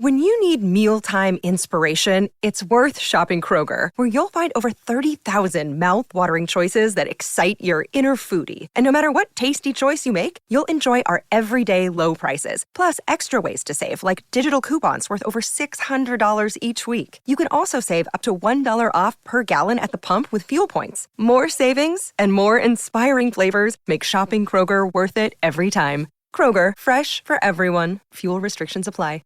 When you need mealtime inspiration, it's worth shopping Kroger, where you'll find over 30,000 mouth-watering choices that excite your inner foodie. And no matter what tasty choice you make, you'll enjoy our everyday low prices, plus extra ways to save, like digital coupons worth over $600 each week. You can also save up to $1 off per gallon at the pump with fuel points. More savings and more inspiring flavors make shopping Kroger worth it every time. Kroger, fresh for everyone. Fuel restrictions apply.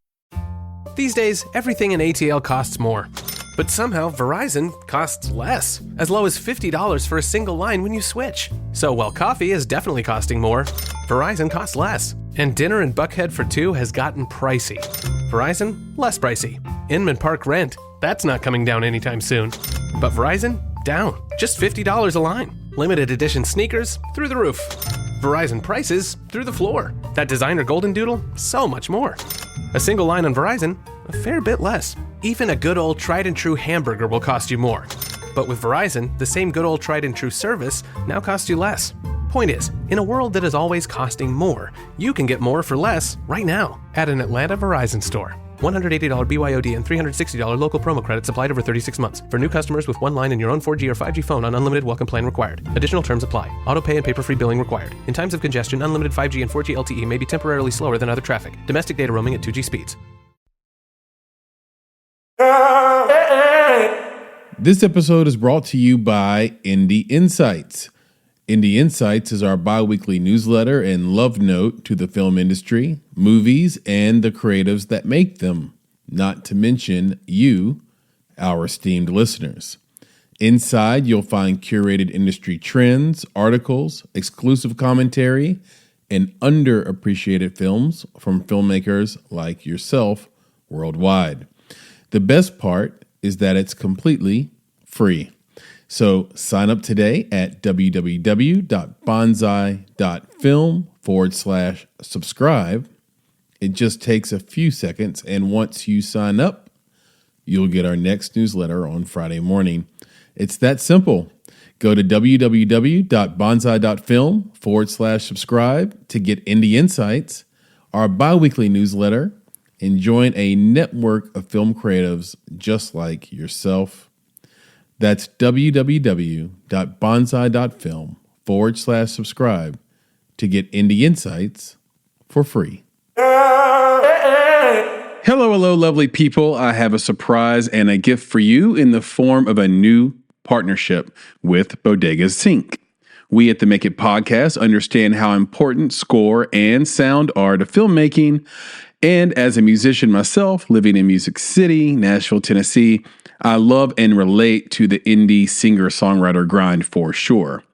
These days, everything in ATL costs more. But somehow, Verizon costs less. As low as $50 for a single line when you switch. So while coffee is definitely costing more, Verizon costs less. And dinner in Buckhead for two has gotten pricey. Verizon, less pricey. Inman Park rent, that's not coming down anytime soon. But Verizon, down. Just $50 a line. Limited edition sneakers, through the roof. Verizon prices, through the floor. That designer Golden Doodle, so much more. A single line on Verizon, a fair bit less. Even a good old tried and true hamburger will cost you more. But with Verizon, the same good old tried and true service now costs you less. Point is, in a world that is always costing more, you can get more for less right now at an Atlanta Verizon store. $180 BYOD and $360 local promo credits applied over 36 months. For new customers with one line and your own 4G or 5G phone on unlimited welcome plan required. Additional terms apply. Auto pay and paper-free billing required. In times of congestion, unlimited 5G and 4G LTE may be temporarily slower than other traffic. Domestic data roaming at 2G speeds. This episode is brought to you by Indie Insights. Indie Insights is our bi-weekly newsletter and love note to the film industry, movies, and the creatives that make them, not to mention you, our esteemed listeners. Inside, you'll find curated industry trends, articles, exclusive commentary, and underappreciated films from filmmakers like yourself worldwide. The best part is that it's completely free. So sign up today at www.bonsai.film/subscribe. It just takes a few seconds, and once you sign up, you'll get our next newsletter on Friday morning. It's that simple. Go to www.bonsai.film/subscribe to get Indie Insights, our bi-weekly newsletter, and join a network of film creatives just like yourself. That's www.bonsai.film/subscribe to get Indie Insights for free. Hello, lovely people. I have a surprise and a gift for you in the form of a new partnership with Bodega Sync. We at the Make It Podcast understand how important score and sound are to filmmaking. And as a musician myself, living in Music City, Nashville, Tennessee, I love and relate to the indie singer-songwriter grind for sure.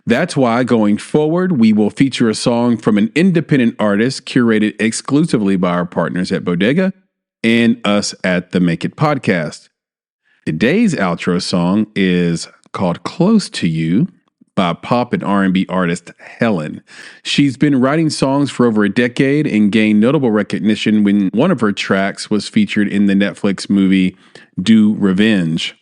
That's why going forward, we will feature a song from an independent artist curated exclusively by our partners at Bodega and us at the Make It Podcast. Today's outro song is called Close to You by pop and R&B artist Helen. She's been writing songs for over a decade and gained notable recognition when one of her tracks was featured in the Netflix movie Do Revenge.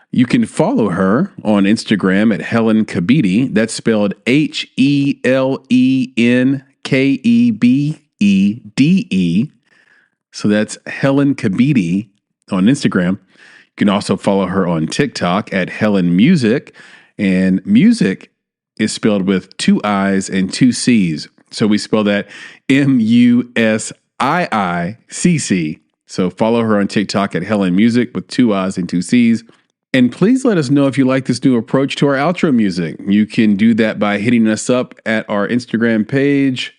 You can follow her on Instagram at Helen Kabede. That's spelled HelenKebede. So that's Helen Kabede on Instagram. You can also follow her on TikTok at Helen Music. And music is spelled with 2 I's and 2 C's. So we spell that MUSIICC. So follow her on TikTok at Helen Music with 2 I's and 2 C's. And please let us know if you like this new approach to our outro music. You can do that by hitting us up at our Instagram page.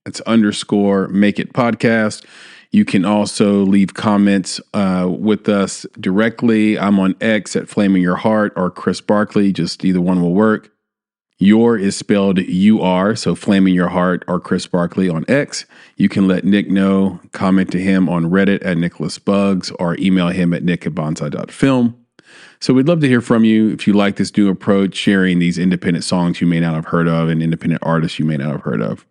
It's _Make It Podcast. You can also leave comments with us directly. I'm on X at Flaming Your Heart or Chris Barkley. Just either one will work. Your is spelled UR, so Flaming Your Heart or Chris Barkley on X. You can let Nick know, comment to him on Reddit at Nicholas Bugs, or email him at nick@bonsai.film. So we'd love to hear from you if you like this new approach, sharing these independent songs you may not have heard of and independent artists you may not have heard of.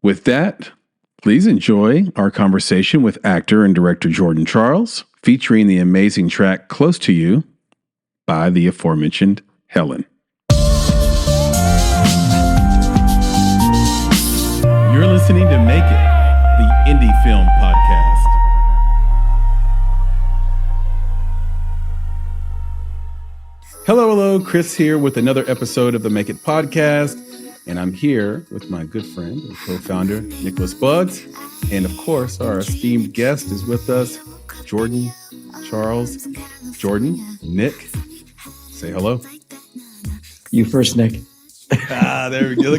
With that, please enjoy our conversation with actor and director Jordan Charles, featuring the amazing track Close to You by the aforementioned Helen. You're listening to Make It, the Indie Film Podcast. Hello, Chris here with another episode of the Make It podcast. And I'm here with my good friend and co-founder, Nicholas Buggs. And of course, our esteemed guest is with us, Jordan Charles. Jordan, Nick, say hello. You first, Nick. There we go.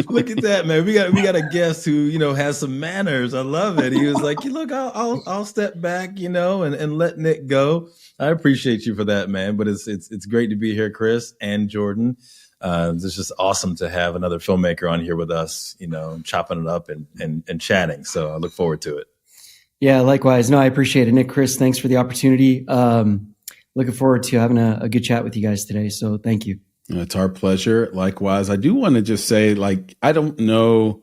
Look at that, man. We got a guest who, has some manners. I love it. He was like, look, I'll step back, and let Nick go. I appreciate you for that, man. But it's great to be here, Chris and Jordan. It's just awesome to have another filmmaker on here with us, chopping it up and chatting. So I look forward to it. Yeah, likewise. No, I appreciate it. Nick, Chris, thanks for the opportunity. Looking forward to having a good chat with you guys today. So thank you. It's our pleasure. Likewise. I do want to just say, I don't know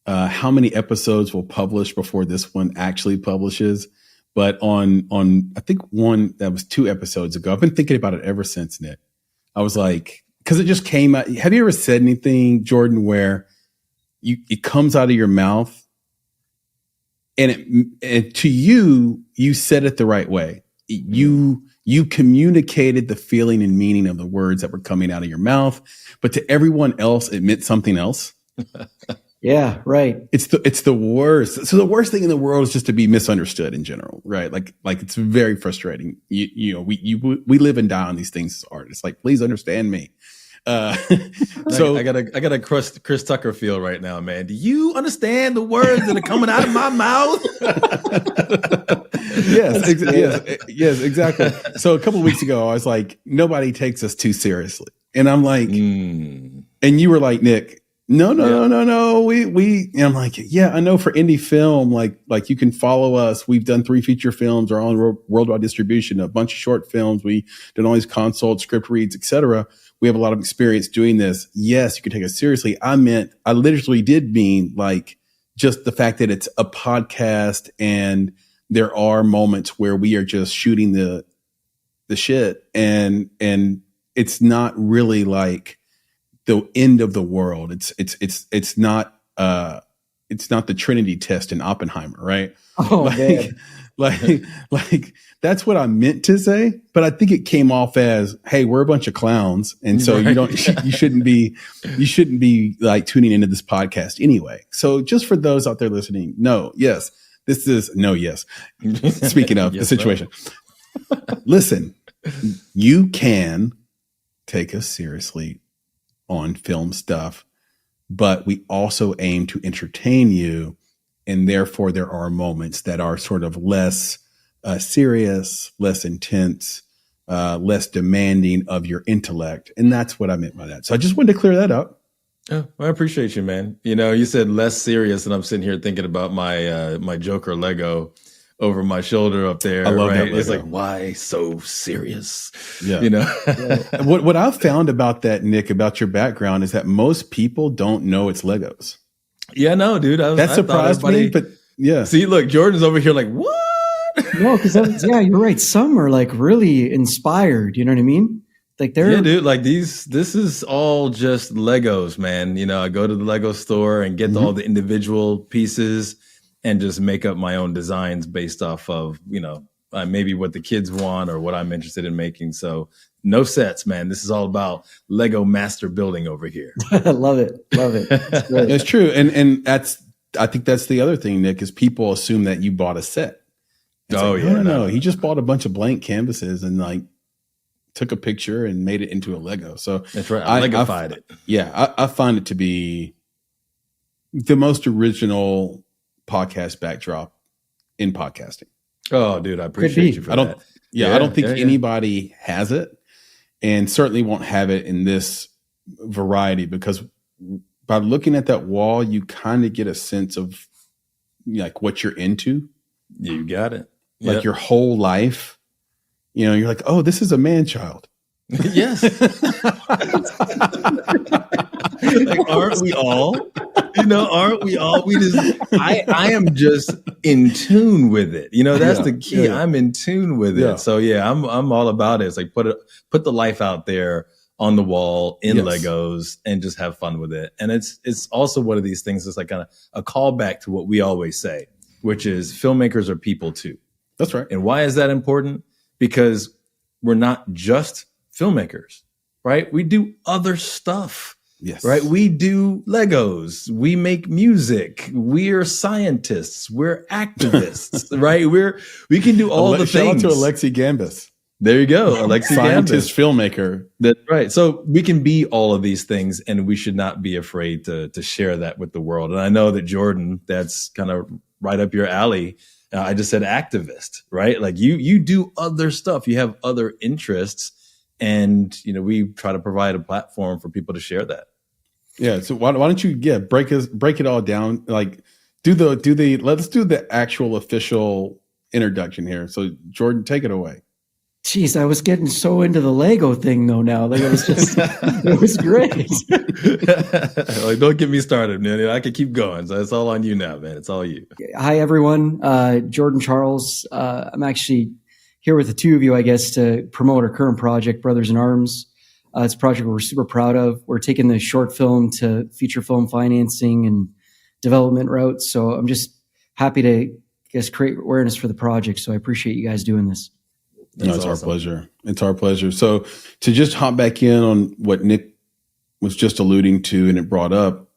how many episodes we'll publish before this one actually publishes. But on I think one that was 2 episodes ago, I've been thinking about it ever since, Nick. I was like, because it just came out. Have you ever said anything, Jordan, where it comes out of your mouth and to you said it the right way. You communicated the feeling and meaning of the words that were coming out of your mouth, but to everyone else, it meant something else. Yeah, right. It's the worst. So the worst thing in the world is just to be misunderstood in general, right? Like it's very frustrating. We live and die on these things as artists. Like, please understand me. So I got a Chris Tucker feel right now, man. Do you understand the words that are coming out of my mouth? Yes, exactly. So a couple of weeks ago, I was like, nobody takes us too seriously, and I'm like, and you were like, Nick, no. We, and I'm like, yeah, I know for indie film, like you can follow us. We've done 3 feature films, are on worldwide distribution, a bunch of short films. We done all these consults, script reads, etc. We have a lot of experience doing this. Yes, you can take us seriously. I literally did mean just the fact that it's a podcast and there are moments where we are just shooting the shit and it's not really like the end of the world. It's not the Trinity test in Oppenheimer, right? Oh, man. Like that's what I meant to say, but I think it came off as, hey, we're a bunch of clowns. And so right. you shouldn't be like tuning into this podcast anyway. So just for those out there listening, yes. Speaking of the situation, listen, you can take us seriously on film stuff, but we also aim to entertain you. And therefore, there are moments that are sort of less serious, less intense, less demanding of your intellect. And that's what I meant by that. So I just wanted to clear that up. Oh, well, I appreciate you, man. You said less serious, and I'm sitting here thinking about my Joker Lego over my shoulder up there. I love that Lego. It's like, why so serious? Yeah. What I've found about that, Nick, about your background is that most people don't know it's Legos. Yeah, no, dude. That surprised me, but yeah. See, look, Jordan's over here like, what? No, because you're right. Some are like really inspired. You know what I mean? Like dude. Like this is all just Legos, man. I go to the Lego store and get all the individual pieces and just make up my own designs based off of maybe what the kids want or what I'm interested in making. So no sets, man. This is all about Lego master building over here. Love it. It's true. And I think that's the other thing, Nick, is people assume that you bought a set. It's no. He just bought a bunch of blank canvases and took a picture and made it into a Lego. So that's right. I Legofied it. Yeah. I find it to be the most original podcast backdrop in podcasting. Oh, dude, I appreciate you for that. I don't think anybody has it, and certainly won't have it in this variety, because by looking at that wall, you kind of get a sense of what you're into. You got it. Like your whole life, you're like, oh, this is a man child. Yes. Aren't we all? Aren't we all? I am just in tune with it. That's the key. Yeah. I'm in tune with it. So I'm all about it. It's like put the life out there on the wall in Legos and just have fun with it. And it's also one of these things that's like kind of a callback to what we always say, which is filmmakers are people too. That's right. And why is that important? Because we're not just filmmakers, right? We do other stuff. Yes. Right. We do Legos. We make music. We're scientists. We're activists. Right. We can do all the Shout things. out to Alexi Gambus. There you go. Alexi Scientist, Gambus. filmmaker. That's right. So we can be all of these things, and we should not be afraid to share that with the world. And I know that Jordan, that's kind of right up your alley. I just said activist, right? Like you do other stuff. You have other interests. And, we try to provide a platform for people to share that. Yeah. So why don't you, break it all down? Like let's do the actual official introduction here. So Jordan, take it away. Jeez, I was getting so into the Lego thing though now. Like it was just, it was great. Like, don't get me started, man. I could keep going. So it's all on you now, man. It's all you. Hi, everyone. Jordan Charles. I'm actually here with the two of you, I guess, to promote our current project, Brothers in Arms. It's a project we're super proud of. We're taking the short film to feature film financing and development routes. So I'm just happy to, I guess, create awareness for the project. So I appreciate you guys doing this. No, it's awesome. Our pleasure. It's our pleasure. So to just hop back in on what Nick was just alluding to and it brought up,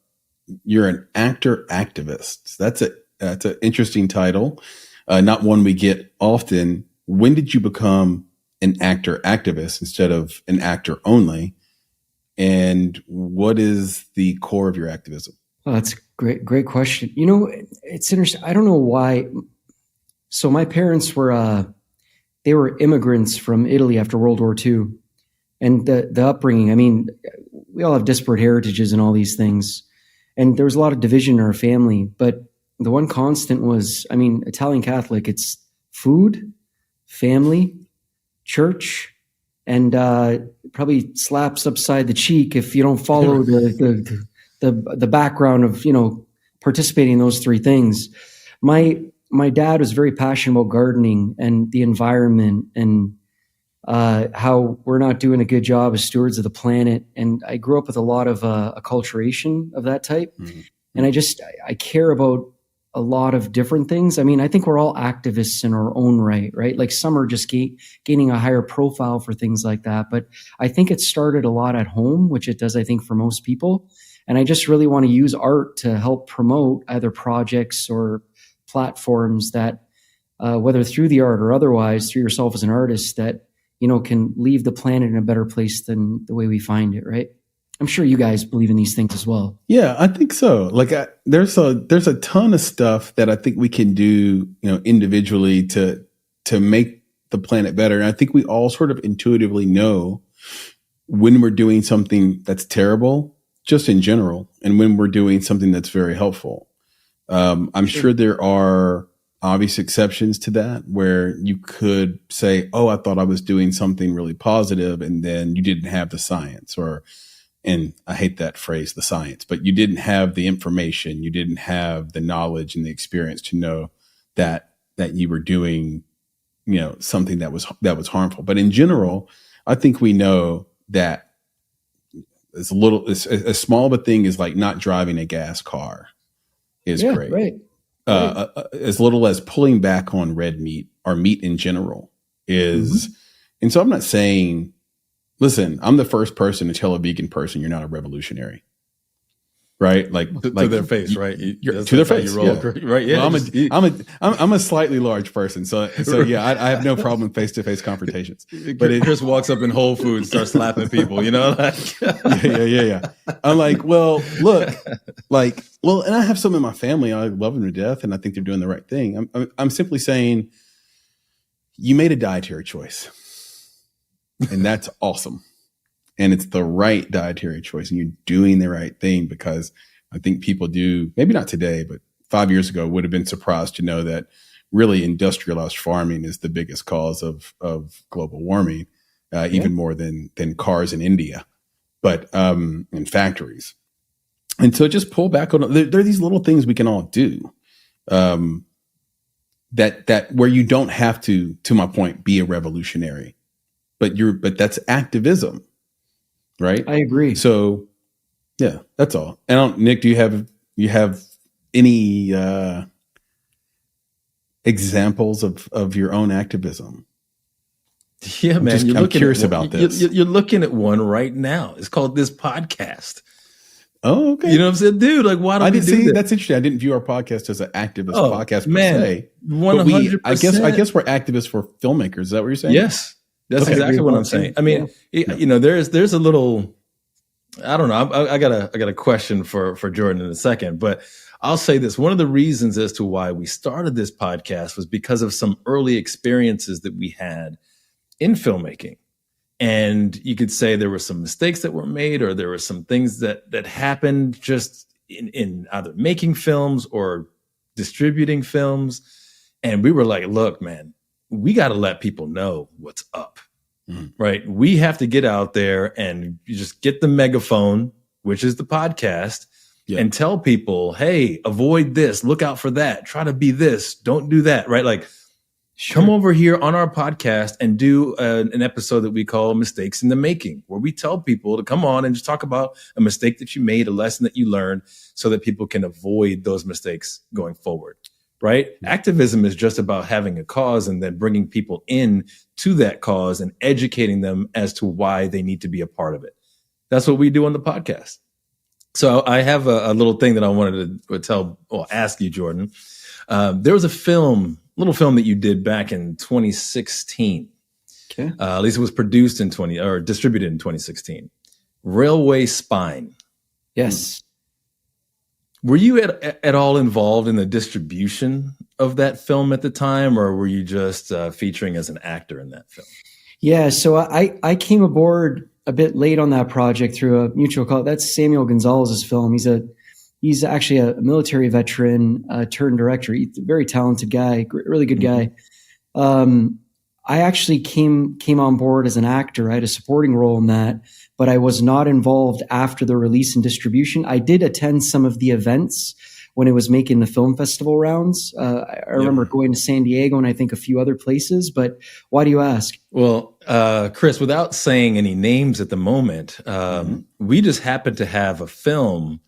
you're an actor activist. That's an interesting title, not one we get often. When did you become an actor activist instead of an actor only? And what is the core of your activism? Oh, that's a great question. It's interesting. I don't know why. So my parents were, they were immigrants from Italy after World War II. And the upbringing, I mean, we all have disparate heritages and all these things. And there was a lot of division in our family. But the one constant was, I mean, Italian Catholic, it's food, family, church, and probably slaps upside the cheek if you don't follow the background of, participating in those three things. My dad was very passionate about gardening and the environment and how we're not doing a good job as stewards of the planet. And I grew up with a lot of acculturation of that type. Mm-hmm. And I care about a lot of different things. I mean, I think we're all activists in our own right? Like some are just gaining a higher profile for things like that. But I think it started a lot at home, which it does, I think, for most people. And I just really want to use art to help promote either projects or platforms that, whether through the art or otherwise, through yourself as an artist, that, can leave the planet in a better place than the way we find it, right? I'm sure you guys believe in these things as well. Yeah, I think so. Like there's a ton of stuff that I think we can do, individually to make the planet better. And I think we all sort of intuitively know when we're doing something that's terrible, just in general, and when we're doing something that's very helpful. I'm sure there are obvious exceptions to that where you could say, oh, I thought I was doing something really positive, and then you didn't have the science, and I hate that phrase, the science, but you didn't have the information, you didn't have the knowledge and the experience to know that you were doing, something that was harmful. But in general, I think we know that as small of a thing as like not driving a gas car is great. Right. As little as pulling back on red meat or meat in general is, mm-hmm. And so I'm not saying, listen, I'm the first person to tell a vegan person you're not a revolutionary, right? Like to their face, right? To their face, right? Yeah. Well, I'm a slightly large person, so yeah, I have no problem face-to-face confrontations. But Chris walks up in Whole Foods, starts slapping people, like yeah. I'm like, well, look, and I have some in my family. I love them to death, and I think they're doing the right thing. I'm simply saying, you made a dietary choice. And that's awesome. And it's the right dietary choice. And you're doing the right thing, because I think people do, maybe not today, but 5 years ago would have been surprised to know that really industrialized farming is the biggest cause of global warming, even more than cars in India, but in factories. And so just pull back on, there are these little things we can all do that where you don't have to my point, be a revolutionary. But that's activism, right? I agree. So, yeah, that's all. And Nick, do you have any examples of your own activism? Yeah, man. I'm curious about this. You're looking at one right now. It's called this podcast. Oh, okay. You know what I'm saying, dude? Like, why don't we do that? That's interesting. I didn't view our podcast as an activist podcast per se. 100%. I guess we're activists for filmmakers. Is that what you're saying? Yes, that's exactly what I'm saying. I mean, you know, there's a little, I don't know. I got a question for Jordan in a second, but I'll say this. One of the reasons as to why we started this podcast was because of some early experiences that we had in filmmaking. And you could say there were some mistakes that were made, or there were some things that happened just in either making films or distributing films. And we were like, look, man, we got to let people know what's up, right? We have to get out there and you just get the megaphone, which is the podcast, and tell people, hey, avoid this, look out for that, try to be this, don't do that, right? Like, come over here on our podcast and do an episode that we call Mistakes in the Making, where we tell people to come on and just talk about a mistake that you made, a lesson that you learned, so that people can avoid those mistakes going forward, right? Activism is just about having a cause and then bringing people in to that cause and educating them as to why they need to be a part of it. That's what we do on the podcast. So I have a little thing that I wanted to ask you, Jordan. There was a little film that you did back in 2016. Okay. At least it was produced distributed in 2016. Railway Spine. Yes. Were you at all involved in the distribution of that film at the time, or were you just featuring as an actor in that film? Yeah. So I came aboard a bit late on that project through a mutual call. That's Samuel Gonzalez's film. He's actually a military veteran turned director. He's a very talented guy, really good guy. I actually came on board as an actor. I had a supporting role in that, but I was not involved after the release and distribution. I did attend some of the events when it was making the film festival rounds. I remember going to San Diego and I think a few other places, but why do you ask? Well, Chris, without saying any names at the moment, we just happened to have a film,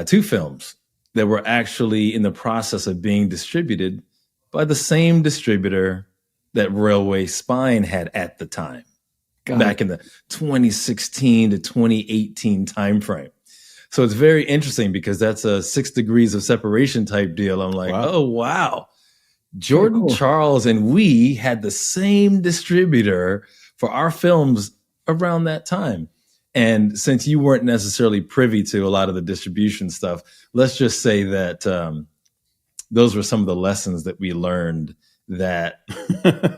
two films that were actually in the process of being distributed by the same distributor that Railway Spine had at the time, back in the 2016 to 2018 timeframe. So it's very interesting because that's a 6 degrees of separation type deal. I'm like, oh, wow. Jordan Charles and we had the same distributor for our films around that time. And since you weren't necessarily privy to a lot of the distribution stuff, let's just say that those were some of the lessons that we learned that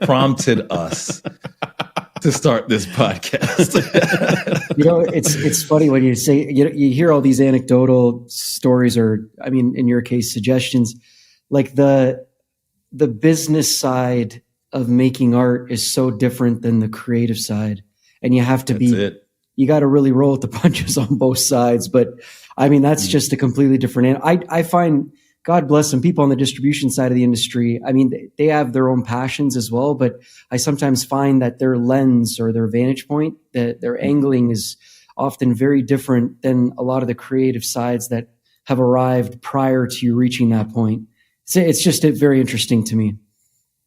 prompted us to start this podcast. You know, it's funny when you say, you hear all these anecdotal stories, or, I mean, in your case, suggestions, like the business side of making art is so different than the creative side. And you have to you got to really roll with the punches on both sides. But I mean, that's just a completely different. I find, God bless them, people on the distribution side of the industry. I mean, they have their own passions as well, but I sometimes find that their lens or their vantage point, that their angling is often very different than a lot of the creative sides that have arrived prior to you reaching that point. It's just very interesting to me.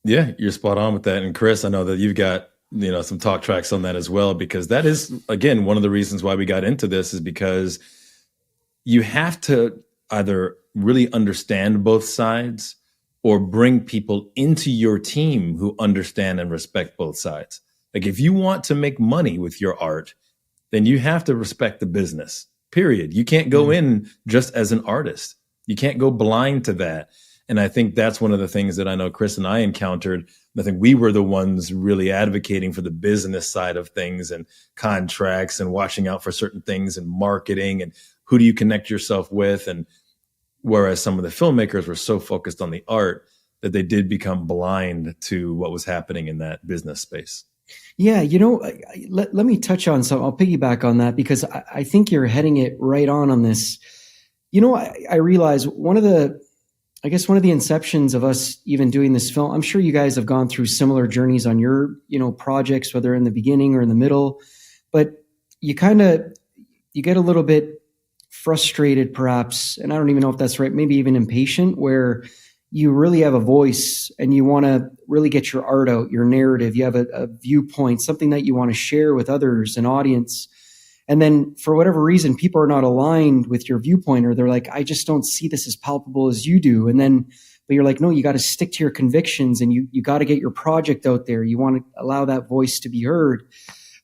Yeah, you're spot on with that. And Chris, I know that you've got, some talk tracks on that as well, because that is, again, one of the reasons why we got into this, is because you have to either really understand both sides or bring people into your team who understand and respect both sides. Like, if you want to make money with your art, then you have to respect the business, period. You can't go in just as an artist. You can't go blind to that. And I think that's one of the things that I know Chris and I encountered. I think we were the ones really advocating for the business side of things and contracts and watching out for certain things and marketing and who do you connect yourself with. And whereas some of the filmmakers were so focused on the art that they did become blind to what was happening in that business space. Yeah, let me touch on some. I'll piggyback on that because I think you're heading it right on this. I realize one of the inceptions of us even doing this film, I'm sure you guys have gone through similar journeys on your, projects, whether in the beginning or in the middle, but you get a little bit frustrated perhaps, and I don't even know if that's right, maybe even impatient, where you really have a voice and you want to really get your art out, your narrative, you have a viewpoint, something that you want to share with others, an audience. And then for whatever reason, people are not aligned with your viewpoint, or they're like, I just don't see this as palpable as you do. And then, but you're like, no, you got to stick to your convictions, and you got to get your project out there. You want to allow that voice to be heard.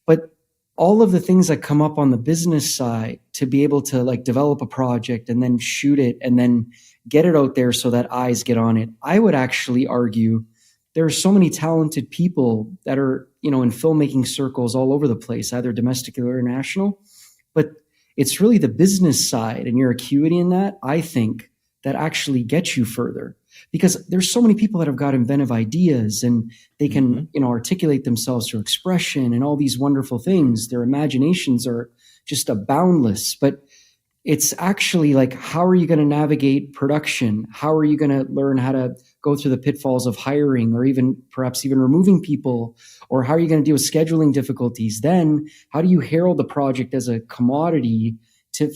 But all of the things that come up on the business side, to be able to like develop a project and then shoot it and then get it out there so that eyes get on it. I would actually argue there are so many talented people that are, in filmmaking circles all over the place, either domestic or international, but it's really the business side and your acuity in that, I think, that actually gets you further, because there's so many people that have got inventive ideas and they can, articulate themselves through expression and all these wonderful things. Their imaginations are just boundless, but it's actually like, how are you going to navigate production? How are you going to learn how to go through the pitfalls of hiring, or even perhaps even removing people? Or how are you going to deal with scheduling difficulties? Then how do you herald the project as a commodity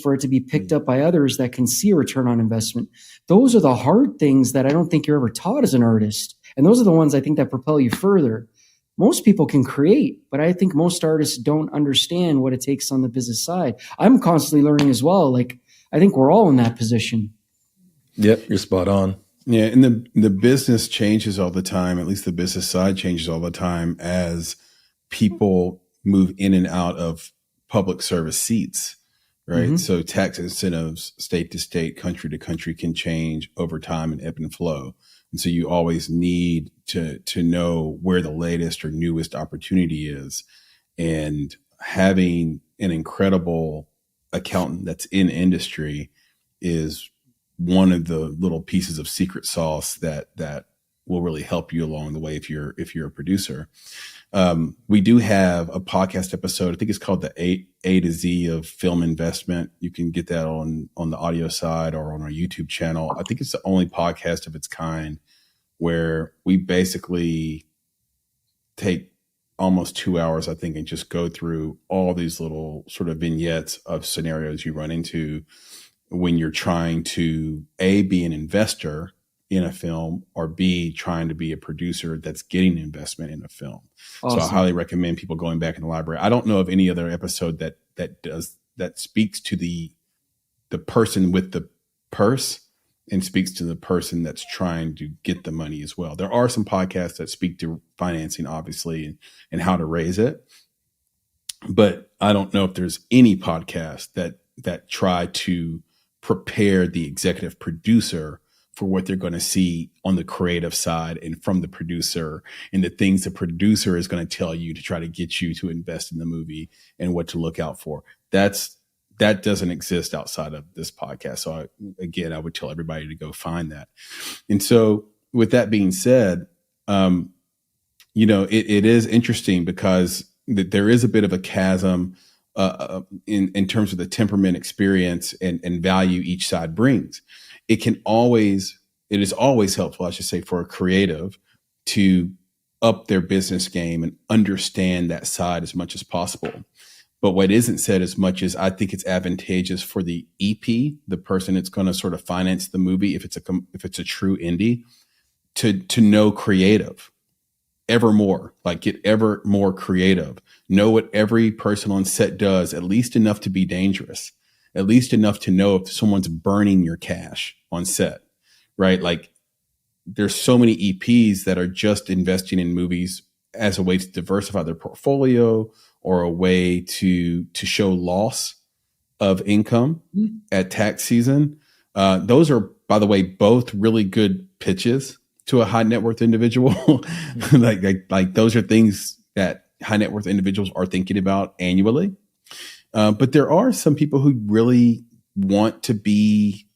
for it to be picked up by others that can see a return on investment? Those are the hard things that I don't think you're ever taught as an artist. And those are the ones I think that propel you further. Most people can create, but I think most artists don't understand what it takes on the business side. I'm constantly learning as well. Like, I think we're all in that position. Yep, you're spot on. Yeah, and the business changes all the time. At least the business side changes all the time as people move in and out of public service seats, right? Mm-hmm. So tax incentives, state to state, country to country, can change over time and ebb and flow. And so you always need to know where the latest or newest opportunity is. And having an incredible accountant that's in industry is one of the little pieces of secret sauce that will really help you along the way if you're a producer. We do have a podcast episode. I think it's called the A to Z of film investment. You can get that on the audio side or on our YouTube channel. I think it's the only podcast of its kind where we basically take almost 2 hours, I think, and just go through all these little sort of vignettes of scenarios you run into when you're trying to A, be an investor in a film, or B, trying to be a producer that's getting investment in a film. Awesome. So I highly recommend people going back in the library. I don't know of any other episode that speaks to the person with the purse and speaks to the person that's trying to get the money as well. There are some podcasts that speak to financing, obviously, and how to raise it. But I don't know if there's any podcast that try to prepare the executive producer for what they're going to see on the creative side and from the producer, and the things the producer is going to tell you to try to get you to invest in the movie and what to look out for. That doesn't exist outside of this podcast. So I would tell everybody to go find that. And so with that being said, it is interesting because there is a bit of a chasm in terms of the temperament, experience, and value each side brings. It is always helpful, I should say, for a creative to up their business game and understand that side as much as possible. But what isn't said as much as I think it's advantageous for the EP, the person that's going to sort of finance the movie, if it's a true indie, to know creative ever more, like get ever more creative, know what every person on set does, at least enough to be dangerous, at least enough to know if someone's burning your cash on set, right? Like there's so many EPs that are just investing in movies as a way to diversify their portfolio or a way to show loss of income at tax season. Those are, by the way, both really good pitches to a high net worth individual. like those are things that high net worth individuals are thinking about annually. But there are some people who really want to be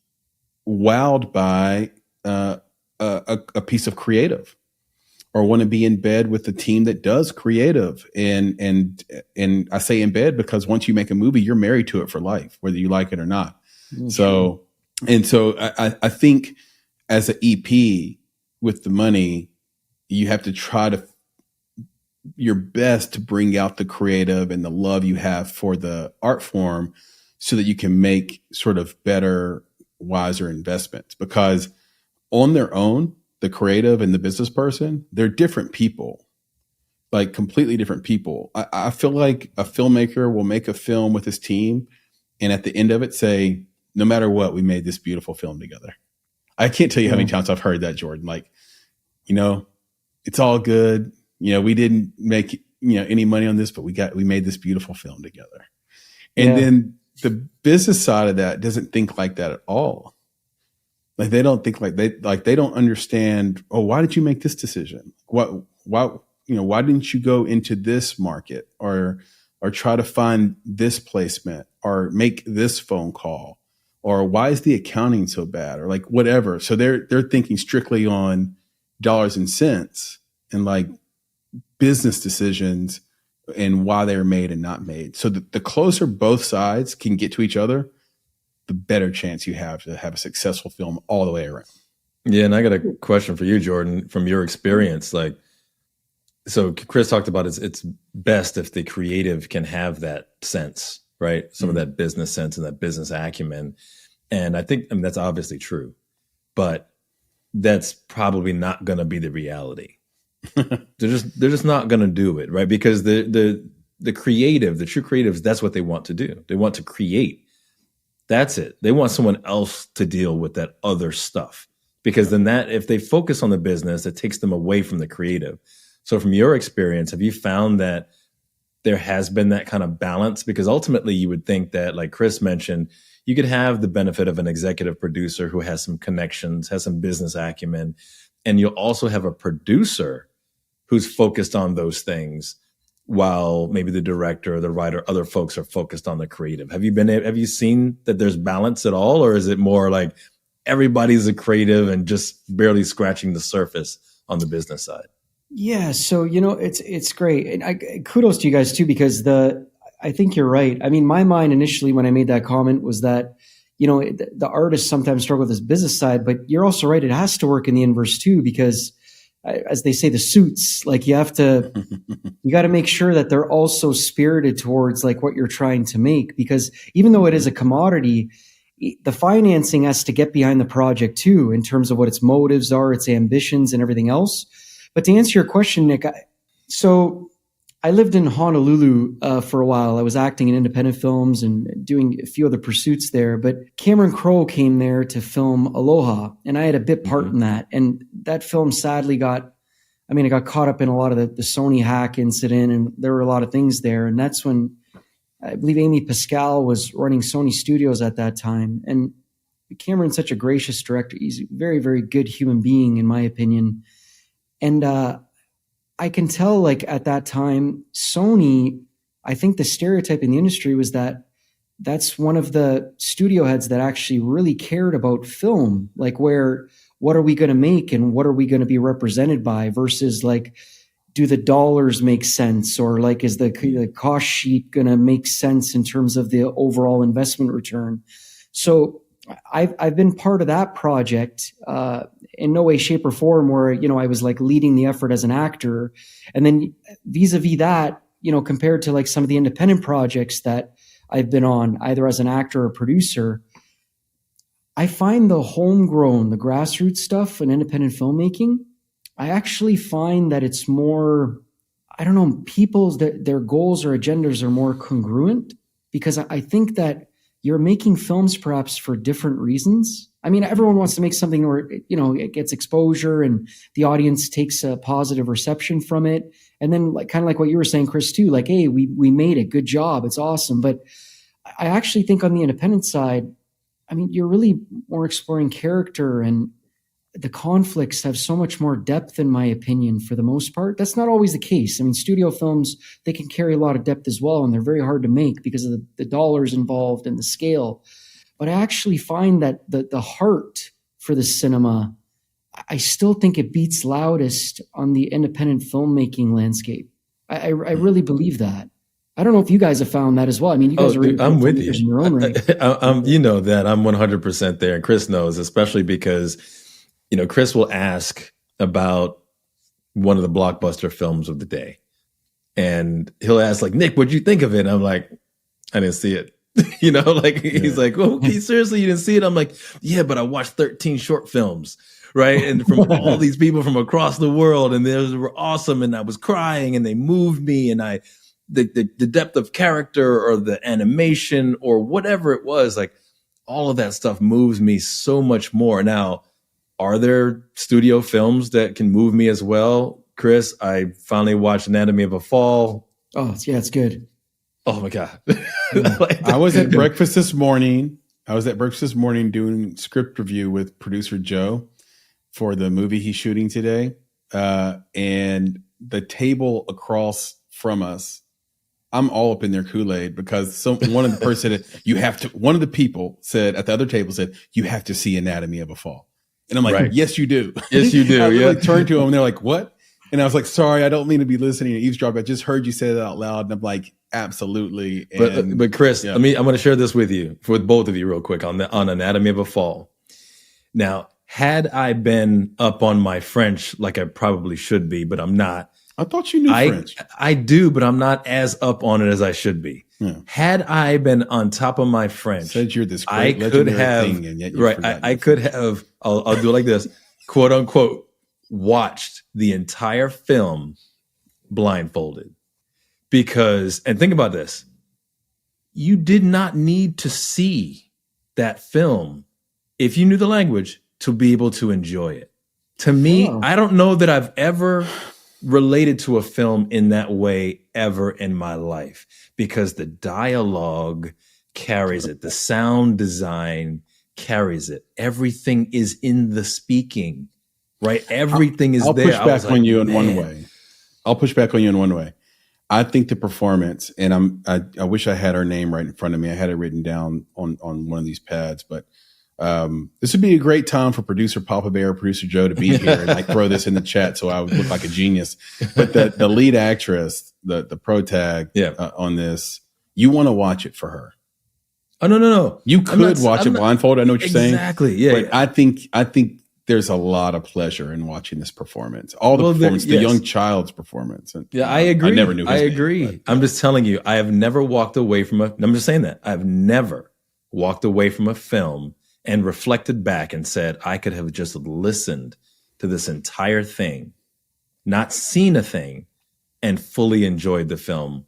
wowed by a piece of creative, or want to be in bed with the team that does creative. And I say in bed because once you make a movie, you're married to it for life, whether you like it or not. Mm-hmm. So I think as an EP with the money, you have to try to your best to bring out the creative and the love you have for the art form so that you can make sort of better, wiser investments. Because on their own, the creative and the business person, they're different people, like completely different people. I feel like a filmmaker will make a film with his team and at the end of it say, no matter what, we made this beautiful film together. I can't tell you how many times I've heard that, Jordan. Like, it's all good. We didn't make, any money on this, but we made this beautiful film together. And then the business side of that doesn't think like that at all. Like they don't think they don't understand, oh, why did you make this decision? Why didn't you go into this market or try to find this placement or make this phone call? Or why is the accounting so bad? Or like whatever. So they're thinking strictly on dollars and cents and like business decisions and why they were made and not made. So the closer both sides can get to each other, the better chance you have to have a successful film all the way around. Yeah, and I got a question for you, Jordan, from your experience. Like, so Chris talked about it's best if the creative can have that sense, right? Some of that business sense and that business acumen. And I think, that's obviously true, but that's probably not going to be the reality. They're just not going to do it, right? Because the creative, the true creatives, that's what they want to do. They want to create. That's it. They want someone else to deal with that other stuff. Because then if they focus on the business, it takes them away from the creative. So from your experience, have you found that there has been that kind of balance? Because ultimately you would think that, like Chris mentioned, you could have the benefit of an executive producer who has some connections, has some business acumen, and you'll also have a producer who's focused on those things while maybe the director or the writer, other folks are focused on the creative. Have you seen that there's balance at all? Or is it more like everybody's a creative and just barely scratching the surface on the business side? Yeah. So, it's great. And kudos to you guys too, because I think you're right. I mean, my mind initially when I made that comment was that, the artists sometimes struggle with this business side, but you're also right. It has to work in the inverse too, because as they say, the suits, like you got to make sure that they're also spirited towards like what you're trying to make, because even though it is a commodity, the financing has to get behind the project too, in terms of what its motives are, its ambitions and everything else. But to answer your question, Nick, so I lived in Honolulu for a while. I was acting in independent films and doing a few other pursuits there. But Cameron Crowe came there to film Aloha, and I had a bit part in that. And that film sadly got caught up in a lot of the Sony hack incident, and there were a lot of things there. And that's when I believe Amy Pascal was running Sony Studios at that time. And Cameron's such a gracious director. He's a very, very good human being, in my opinion. And I can tell, like at that time, Sony, I think the stereotype in the industry was that that's one of the studio heads that actually really cared about film, like what are we going to make and what are we going to be represented by versus like, do the dollars make sense? Or like, is the cost sheet going to make sense in terms of the overall investment return? So I've been part of that project, in no way, shape or form where, I was like leading the effort as an actor. And then vis-a-vis that, compared to like some of the independent projects that I've been on, either as an actor or producer, I find the homegrown, the grassroots stuff in independent filmmaking, I actually find that it's more, people's, their goals or agendas are more congruent, because I think that you're making films perhaps for different reasons. I mean, everyone wants to make something where, it gets exposure and the audience takes a positive reception from it. And then like, kind of like what you were saying, Chris, too, like, hey, we made it, good job. It's awesome. But I actually think on the independent side, I mean, you're really more exploring character, and the conflicts have so much more depth, in my opinion, for the most part. That's not always the case. I mean, studio films, they can carry a lot of depth as well, and they're very hard to make because of the dollars involved and the scale. But I actually find that the heart for the cinema, I still think it beats loudest on the independent filmmaking landscape. I really believe that. I don't know if you guys have found that as well. I mean, you guys are I'm with you. In your own right. You know that I'm 100% there, and Chris knows, especially because Chris will ask about one of the blockbuster films of the day, and he'll ask like, Nick, what'd you think of it? And I'm like, I didn't see it. Like he's like, well, okay, seriously, you didn't see it? I'm like, yeah, but I watched 13 short films, right? And from all these people from across the world, and they were awesome, and I was crying, and they moved me, and the depth of character or the animation or whatever it was, like all of that stuff moves me so much more. Now, are there studio films that can move me as well? Chris, I finally watched Anatomy of a Fall. Oh, yeah, it's good. Oh my God. I was at breakfast this morning. Doing script review with producer Joe for the movie he's shooting today. And the table across from us, I'm all up in their Kool-Aid because one of the people said at the other table said, you have to see Anatomy of a Fall. And I'm like, right. Yes, you do. Yes, you do. I turned to them and they're like, what? And I was like, sorry, I don't mean to be listening to eavesdrop. I just heard you say that out loud. And I'm like, absolutely. And, but Chris, yeah. I'm going to share this with you, with both of you real quick on Anatomy of a Fall. Now, had I been up on my French like I probably should be, but I'm not. I thought you knew French. I do, but I'm not as up on it as I should be. Yeah. Had I been on top of my French, said you're this great legendary thing, and yet you I could have. I'll do it like this, quote unquote, watched the entire film blindfolded, because, and think about this, you did not need to see that film if you knew the language to be able to enjoy it. To me, I don't know that I've ever related to a film in that way ever in my life, because the dialogue carries it. The sound design carries it. Everything is in the speaking, right? Everything is there. I'll push back on you in one way. I'll push back on you in one way. I think the performance, and I wish I had her name right in front of me. I had it written down on one of these pads, but this would be a great time for producer Papa Bear, producer Joe to be here and like throw this in the chat so I would look like a genius. But the lead actress, the protag on this, you want to watch it for her. Oh, no. You could watch it blindfolded. I know what you're saying. Exactly. Yeah. But I think there's a lot of pleasure in watching this performance. All the performance, the young child's performance. And, I agree. I never knew his name, agree. I'm just telling you, I have never walked away from I'm just saying that. I've never walked away from a film and reflected back and said, I could have just listened to this entire thing, not seen a thing, and fully enjoyed the film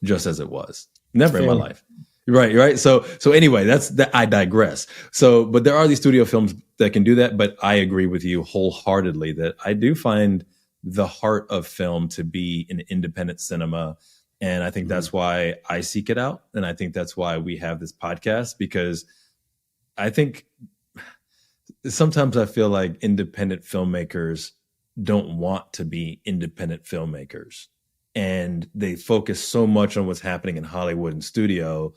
just as it was. Never in my life. Right. So anyway, I digress. So, but there are these studio films that can do that, but I agree with you wholeheartedly that I do find the heart of film to be in independent cinema. And I think that's why I seek it out. And I think that's why we have this podcast, because I think sometimes I feel like independent filmmakers don't want to be independent filmmakers. And they focus so much on what's happening in Hollywood and studio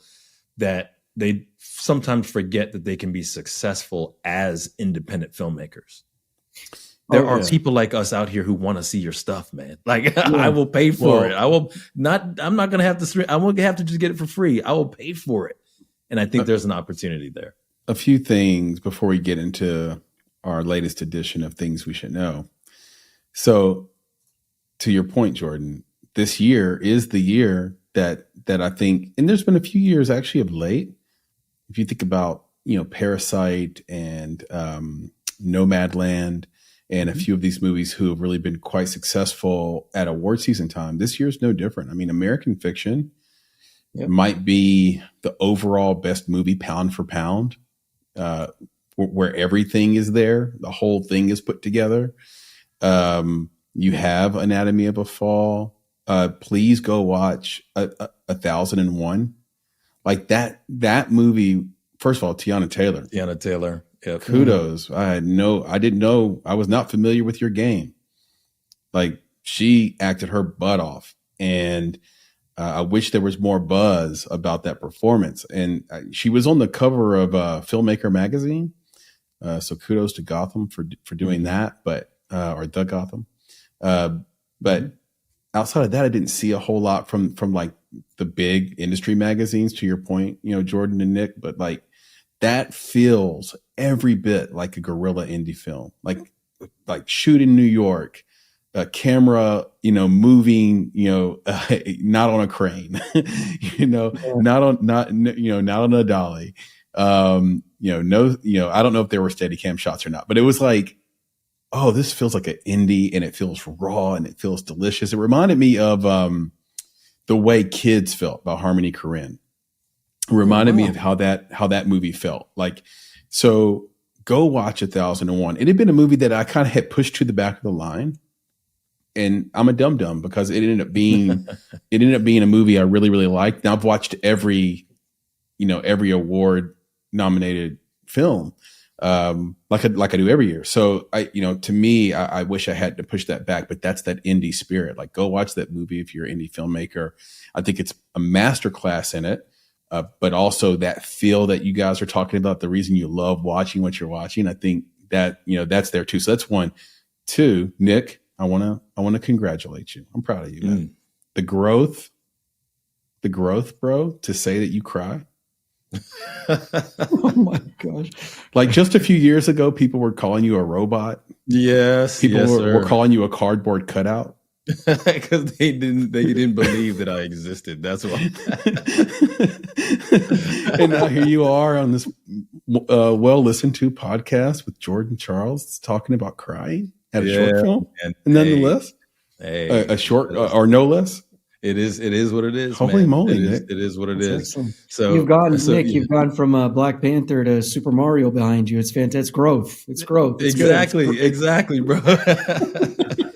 that they sometimes forget that they can be successful as independent filmmakers. There are people like us out here who want to see your stuff, man. Like I will pay for it. I'm not going to have to, I won't have to just get it for free. I will pay for it. And I think there's an opportunity there. A few things before we get into our latest edition of Things We Should Know. So to your point, Jordan, this year is the year that I think, and there's been a few years actually of late, if you think about, Parasite and Nomadland and a few of these movies who have really been quite successful at award season time, this year's no different. I mean, American Fiction might be the overall best movie pound for pound, where everything is there. The whole thing is put together. You have Anatomy of a Fall. Please go watch 1001. Like that movie. First of all, Tiana Taylor. Yep. Kudos. I didn't know. I was not familiar with your game. Like she acted her butt off, and I wish there was more buzz about that performance. And she was on the cover of Filmmaker magazine. So kudos to Gotham for doing that, or the Gotham. But outside of that, I didn't see a whole lot from like the big industry magazines, to your point, Jordan and Nick, but like that feels every bit like a guerrilla indie film, like shoot in New York, a camera, moving, not on a crane, not on a dolly. I don't know if there were Steadicam shots or not, but it was like, oh, this feels like an indie, and it feels raw, and it feels delicious. It reminded me of the way Kids felt about Harmony Korine. It reminded me of how that movie felt. Like, so go watch 1001. It had been a movie that I kind of had pushed to the back of the line, and I'm a dum-dum because it ended up being a movie I really, really liked. Now I've watched every award nominated film, like I do every year. So to me, I wish I had to push that back, but that's that indie spirit. Like, go watch that movie if you're an indie filmmaker. I think it's a masterclass in it. But also that feel that you guys are talking about, the reason you love watching what you're watching. I think that, that's there too. So that's one. Two, Nick, I want to congratulate you. I'm proud of you, man. The growth, bro, to say that you cry. Oh my gosh. Like, just a few years ago, people were calling you a robot. Yes. People were calling you a cardboard cutout. Because they didn't believe that I existed. That's why. And now here you are on this well listened to podcast with Jordan Charles talking about crying at a short film. And nonetheless, a short or no less. It is what it is. Holy moly, Nick. It is what it is. Excellent. So you've gone from Black Panther to Super Mario behind you. It's fantastic. It's growth. It's growth. It's exactly, bro.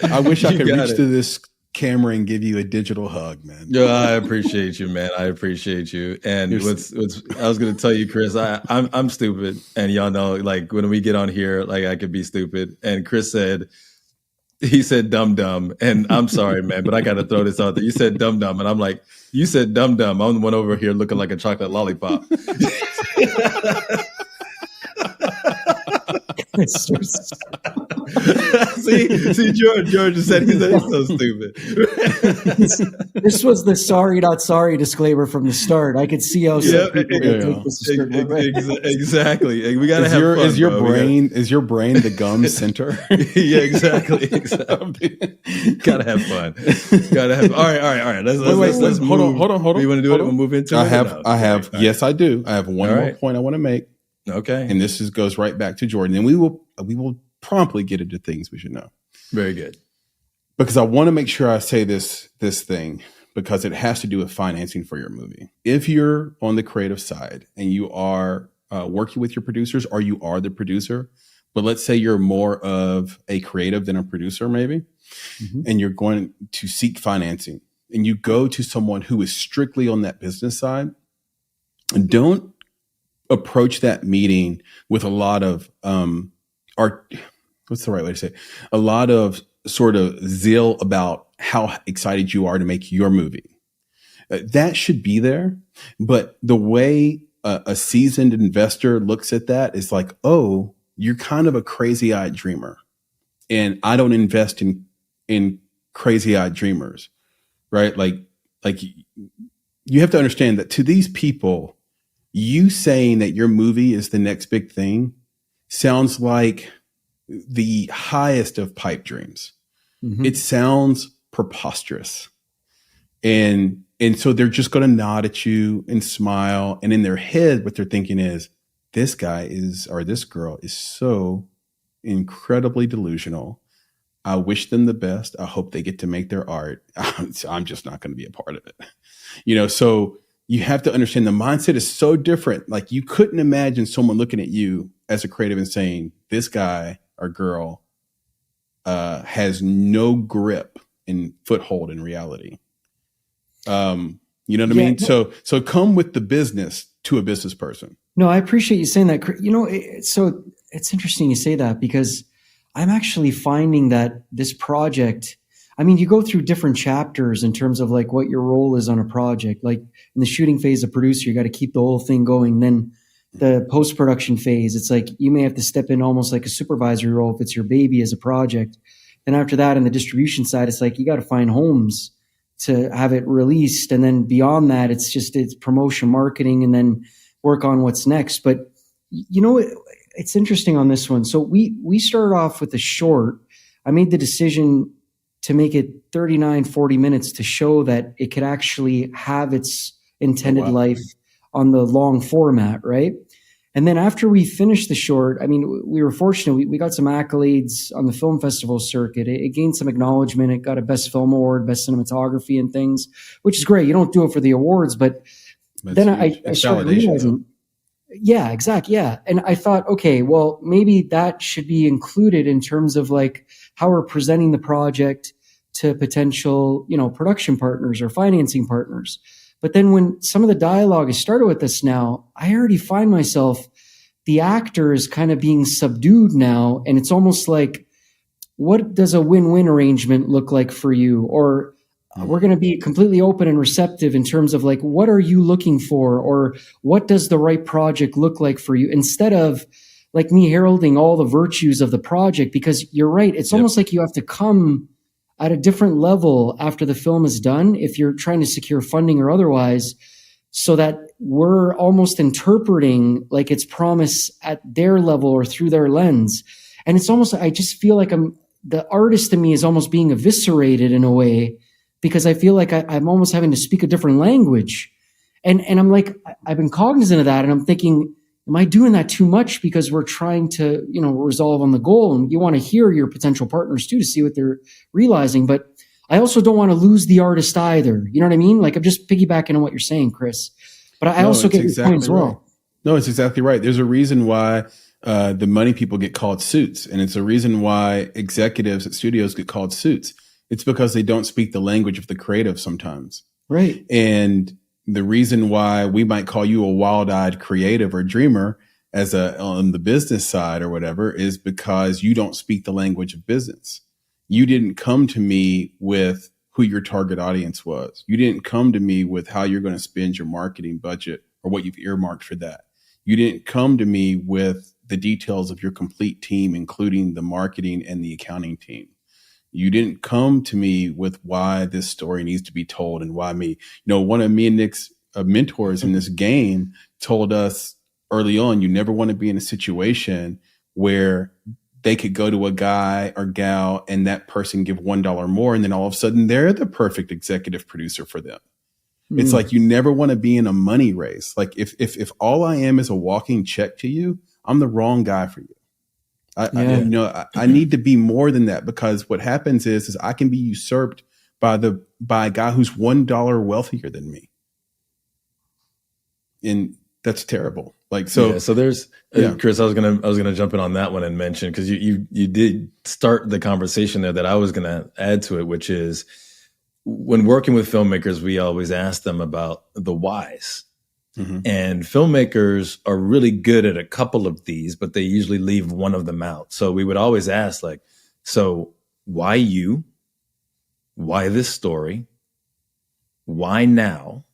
I wish I could reach to this camera and give you a digital hug, man. Yeah, I appreciate you, man. I appreciate you. And what's I was going to tell you, Chris, I'm stupid, and y'all know, like, when we get on here, like, I could be stupid. And Chris said dum-dum, and I'm sorry, man, but I got to throw this out there. You said dum-dum, and I'm like, you said dum-dum. I'm the one over here looking like a chocolate lollipop. see, George said he's so stupid. This was the sorry, not sorry disclaimer from the start. I could see how some people take this exactly. We gotta have fun. Is your brain the gum center? Yeah, exactly. Gotta have fun. All right. Let's hold on. You want to do it? We'll move into it. I have. Yes, I do. I have one more point I want to make. Okay. And this goes right back to Jordan. And we will promptly get into things we should know. Very good. Because I want to make sure I say this thing, because it has to do with financing for your movie. If you're on the creative side and you are working with your producers, or you are the producer, but let's say you're more of a creative than a producer, maybe, and you're going to seek financing, and you go to someone who is strictly on that business side, don't approach that meeting with a lot of what's the right way to say it? A lot of sort of zeal about how excited you are to make your movie. That should be there, but the way a seasoned investor looks at that is like, oh, you're kind of a crazy-eyed dreamer, and I don't invest in crazy-eyed dreamers, right? Like you have to understand that to these people, you saying that your movie is the next big thing sounds like the highest of pipe dreams. It sounds preposterous. And so they're just going to nod at you and smile. And in their head, what they're thinking is, this guy or this girl is so incredibly delusional. I wish them the best. I hope they get to make their art. I'm just not going to be a part of it. So you have to understand the mindset is so different. Like, you couldn't imagine someone looking at you as a creative and saying, this guy or girl has no grip and foothold in reality. You know what I mean? So come with the business to a business person. No, I appreciate you saying that. So it's interesting you say that, because I'm actually finding that this project, I mean, you go through different chapters in terms of like what your role is on a project. Like in the shooting phase, a producer, you got to keep the whole thing going. Then the post-production phase, it's like you may have to step in almost like a supervisory role if it's your baby as a project. Then after that, on the distribution side, it's like you got to find homes to have it released. And then beyond that, it's promotion, marketing, and then work on what's next. But it's interesting on this one. So we started off with a short. I made the decision to make it 39, 40 minutes to show that it could actually have its intended life on the long format, right? And then after we finished the short, I mean, we were fortunate. We got some accolades on the film festival circuit. It gained some acknowledgement. It got a Best Film Award, Best Cinematography and things, which is great. You don't do it for the awards, but then I started realizing, yeah, exactly. Yeah. And I thought, okay, well, maybe that should be included in terms of like how we're presenting the project to potential, production partners or financing partners. But then when some of the dialogue has started with this now, I already find myself, the actor is kind of being subdued now. And it's almost like, what does a win-win arrangement look like for you? Or we're going to be completely open and receptive in terms of like, what are you looking for? Or what does the right project look like for you? Instead of like me heralding all the virtues of the project, because you're right. It's almost like you have to come at a different level after the film is done, if you're trying to secure funding or otherwise, so that we're almost interpreting like its promise at their level or through their lens. And it's almost, I just feel like the artist in me is almost being eviscerated in a way, because I feel like I'm almost having to speak a different language. And I'm like, I've been cognizant of that. And I'm thinking, am I doing that too much? Because we're trying to, resolve on the goal, and you want to hear your potential partners too, to see what they're realizing. But I also don't want to lose the artist either. You know what I mean? Like, I'm just piggybacking on what you're saying, Chris, but I also get your point as well. No, it's exactly right. There's a reason why the money people get called suits. And it's a reason why executives at studios get called suits. It's because they don't speak the language of the creative sometimes. Right. And the reason why we might call you a wild-eyed creative or dreamer on the business side or whatever is because you don't speak the language of business. You didn't come to me with who your target audience was. You didn't come to me with how you're going to spend your marketing budget or what you've earmarked for that. You didn't come to me with the details of your complete team, including the marketing and the accounting team. You didn't come to me with why this story needs to be told and why me. One of me and Nick's mentors in this game told us early on, you never want to be in a situation where they could go to a guy or gal and that person give $1 more. And then all of a sudden they're the perfect executive producer for them. It's like, you never want to be in a money race. Like if all I am is a walking check to you, I'm the wrong guy for you. I need to be more than that, because what happens is I can be usurped by a guy who's $1 wealthier than me. And that's terrible. So there's Chris, I was gonna jump in on that one and mention, because you did start the conversation there that I was gonna add to it, which is, when working with filmmakers, we always ask them about the whys. Mm-hmm. And filmmakers are really good at a couple of these, but they usually leave one of them out. So we would always ask, like, so why you? Why this story? Why now?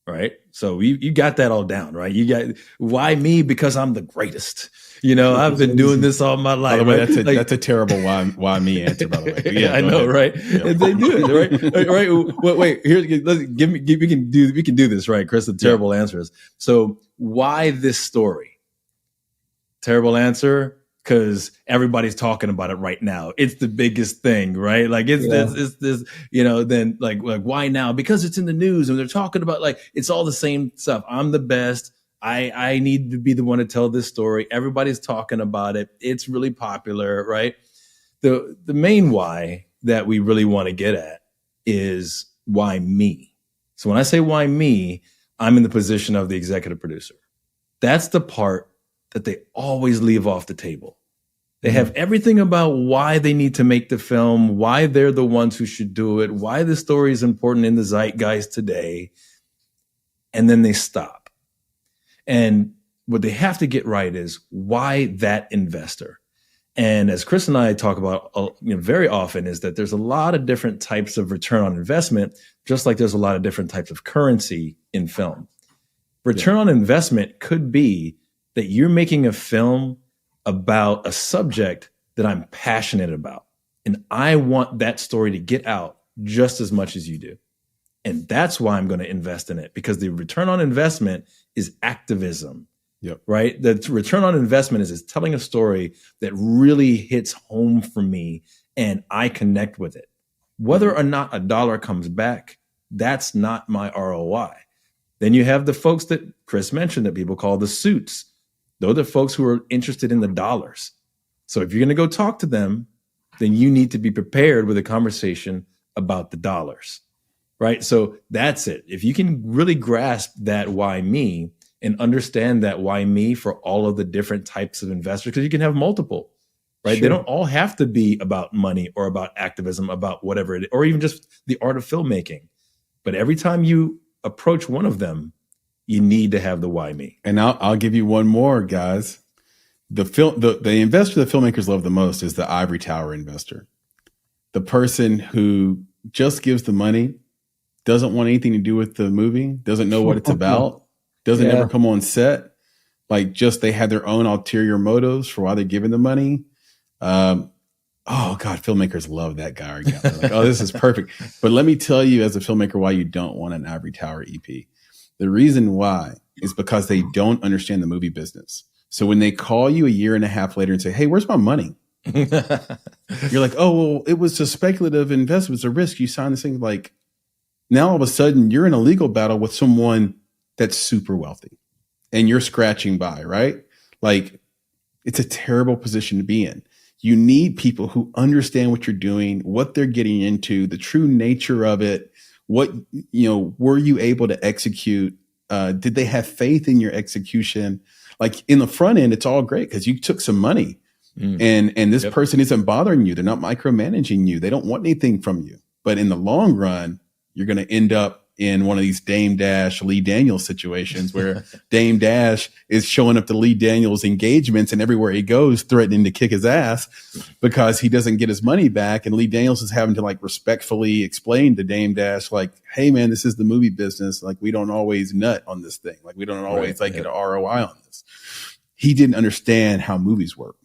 Right? So you got that all down, right? You got, why me? Because I'm the greatest. I've been doing this all my life. By the way, that's a terrible why me answer, by the way. Yeah, I know, right? Yeah. And they do it, right? Right. Wait, here, we can do this, right, Chris? The terrible answers. So why this story? Terrible answer, because everybody's talking about it right now. It's the biggest thing, right? Like it's this, then like why now? Because it's in the news and they're talking about, like, it's all the same stuff. I'm the best. I need to be the one to tell this story. Everybody's talking about it. It's really popular, right? The main why that we really want to get at is why me? So when I say why me, I'm in the position of the executive producer. That's the part that they always leave off the table. They have everything about why they need to make the film, why they're the ones who should do it, why the story is important in the zeitgeist today, and then they stop. And what they have to get right is, why that investor? And as Chris and I talk about very often, is that there's a lot of different types of return on investment, just like there's a lot of different types of currency in film. Return on investment could be that you're making a film about a subject that I'm passionate about, and I want that story to get out just as much as you do. And that's why I'm going to invest in it, because the return on investment is activism. Yep. Right. The return on investment is telling a story that really hits home for me and I connect with it. Whether or not a dollar comes back, that's not my ROI. Then you have the folks that Chris mentioned that people call the suits. Those are the folks who are interested in the dollars. So if you're going to go talk to them, then you need to be prepared with a conversation about the dollars. Right. So that's it. If you can really grasp that why me and understand that why me for all of the different types of investors, because you can have multiple, right? Sure. They don't all have to be about money or about activism, about whatever it is, or even just the art of filmmaking. But every time you approach one of them, you need to have the why me. And I'll give you one more, guys. The investor that filmmakers love the most is the ivory tower investor. The person who just gives the money, doesn't want anything to do with the movie, doesn't know what it's about, doesn't ever come on set. Like just they have their own ulterior motives for why they're giving the money. Oh God, filmmakers love that guy. Or gal. They're like, oh, this is perfect. But let me tell you as a filmmaker why you don't want an ivory tower EP. The reason why is because they don't understand the movie business. So when they call you a year and a half later and say, hey, where's my money? You're like, oh, well, it was a speculative investment. It's a risk. You signed this thing. Like now all of a sudden you're in a legal battle with someone that's super wealthy and you're scratching by, right? Like it's a terrible position to be in. You need people who understand what you're doing, what they're getting into, the true nature of it. What, were you able to execute? Did they have faith in your execution? Like in the front end, it's all great because you took some money and this person isn't bothering you. They're not micromanaging you. They don't want anything from you. But in the long run, you're going to end up in one of these Dame Dash, Lee Daniels situations where Dame Dash is showing up to Lee Daniels engagements and everywhere he goes threatening to kick his ass because he doesn't get his money back. And Lee Daniels is having to like respectfully explain to Dame Dash, like, hey man, this is the movie business. Like we don't always nut on this thing. Like we don't always get an ROI on this. He didn't understand how movies work.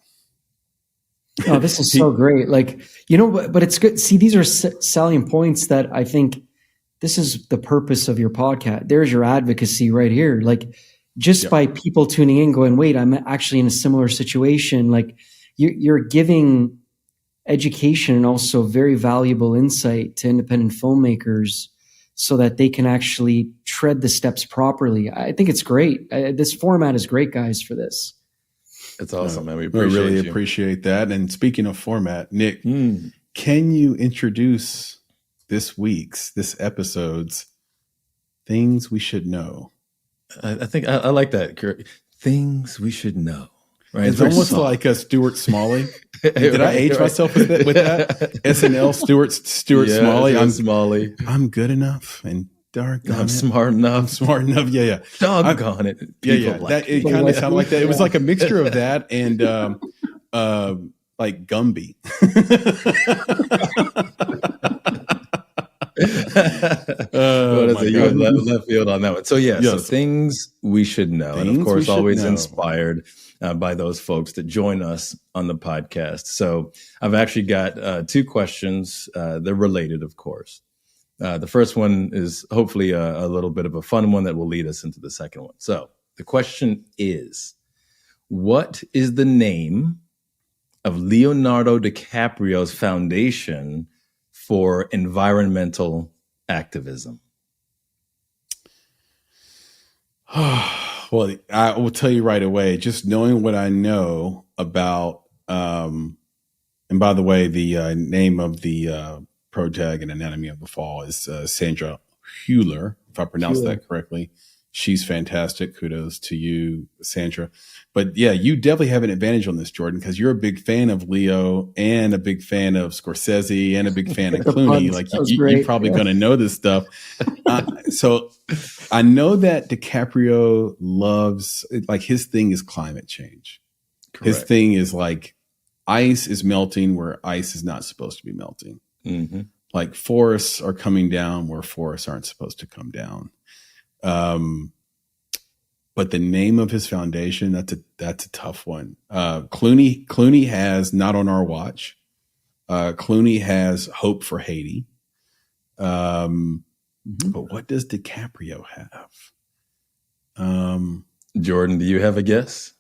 Oh, this is so great. Like, but it's good. See, these are selling points that I think this is the purpose of your podcast. There's your advocacy right here. Like just by people tuning in going, wait, I'm actually in a similar situation. Like you're giving education and also very valuable insight to independent filmmakers so that they can actually tread the steps properly. I think it's great. This format is great, guys, for this. It's awesome, man. We really appreciate that. And speaking of format, Nick, can you introduce this episode's things we should know? I think I like that. Things we should know. Right? It's almost like a Stuart Smalley. Did I age myself with that? SNL Stuart Smalley. I'm Smalley. I'm good enough and I'm smart enough. Yeah. Doggone it. It kind of sounded like that. It was like a mixture of that and like Gumby. You went left field on that one. So so things we should know, and of course, always inspired by those folks that join us on the podcast. So I've actually got two questions. They're related, of course. The first one is hopefully a little bit of a fun one that will lead us into the second one. So the question is, what is the name of Leonardo DiCaprio's foundation for environmental activism? Well, I will tell you right away, just knowing what I know about, and by the way, the name of the protag in Anatomy of the Fall is Sandra Hüller, if I pronounced that correctly. She's fantastic. Kudos to you, Sandra. But yeah, you definitely have an advantage on this, Jordan, because you're a big fan of Leo and a big fan of Scorsese and a big fan of Clooney. Like you're probably going to know this stuff. So I know that DiCaprio loves, like his thing is climate change. Correct. His thing is like ice is melting where ice is not supposed to be melting. Mm-hmm. Like forests are coming down where forests aren't supposed to come down. But the name of his foundation, that's a tough one. Clooney has Not on Our Watch. Clooney has Hope for Haiti. But what does DiCaprio have? Jordan, do you have a guess?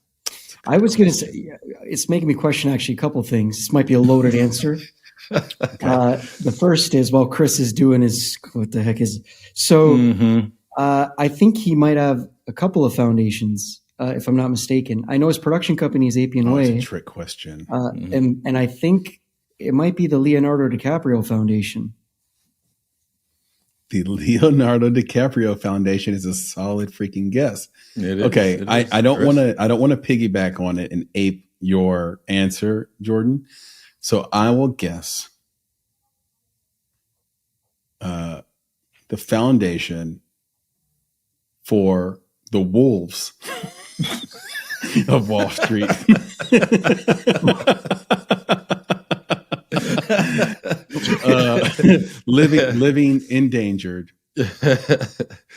I was going to say, it's making me question actually a couple of things. This might be a loaded answer. The first is, while Chris is doing his, what the heck is, so I think he might have a couple of foundations, if I'm not mistaken. I know his production company is Appian Way. That's a trick question. And I think it might be the Leonardo DiCaprio Foundation. The Leonardo DiCaprio Foundation is a solid freaking guess. It is. Okay, I don't want to piggyback on it and ape your answer, Jordan. So I will guess the foundation for the Wolves of Wall Street. Living endangered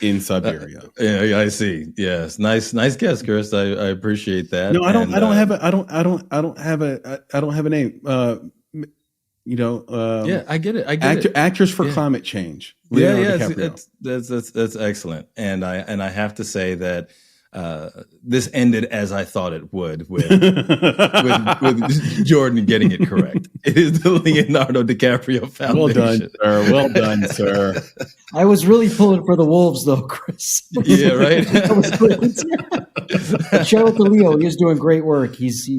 in Siberia. Yeah, I see. Yes, nice guess, Chris. I appreciate that. No, I don't have a name. Yeah, I get it. Actors for Climate Change. That's excellent. And I have to say that this ended as I thought it would with Jordan getting it correct. It is the Leonardo DiCaprio Foundation. Well done, sir. I was really pulling for the Wolves, though, Chris. Yeah, right. That was great. Shout out to Leo. He's doing great work. He is.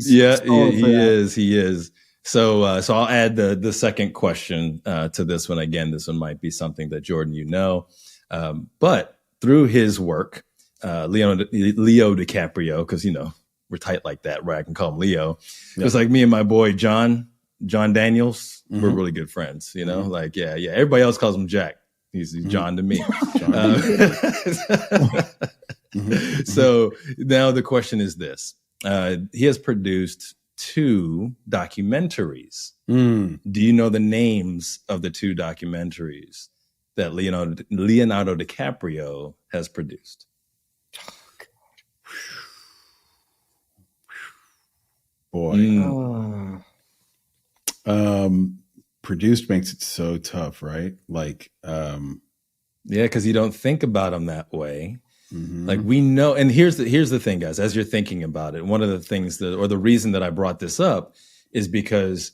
So I'll add the second question to this one. Again, this one might be something that Jordan, but through his work, Leo DiCaprio, because we're tight like that, right? I can call him Leo. Yep. It's like me and my boy John Daniels. We're really good friends, Like everybody else calls him Jack. He's John to me. So now the question is this: he has produced 2 documentaries. Do you know the names of the 2 documentaries that Leonardo DiCaprio has produced? Boy. Produced makes it so tough, right? Like, because you don't think about them that way. Like we know, and here's the thing, guys, as you're thinking about it, one of the things or the reason that I brought this up is because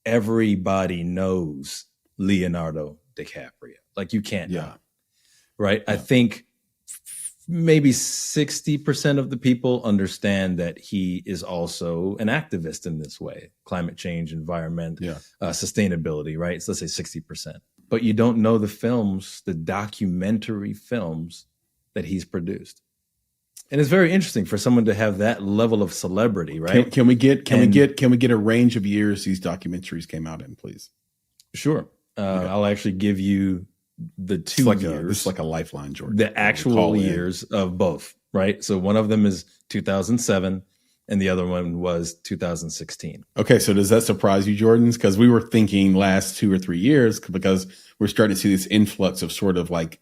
everybody knows Leonardo DiCaprio. Like you can't not, right? Yeah. I think maybe 60% of the people understand that he is also an activist in this way: climate change, environment, sustainability, right? So let's say 60%. But you don't know the documentary films that he's produced. And it's very interesting for someone to have that level of celebrity, right? Can we get a range of years these documentaries came out in, please? Sure. I'll actually give you the 2 years. This is like a lifeline, Jordan. The actual years of both, right? So one of them is 2007 and the other one was 2016. Okay, so does that surprise you, Jordans? Because we were thinking last 2 or 3 years, because we're starting to see this influx of sort of like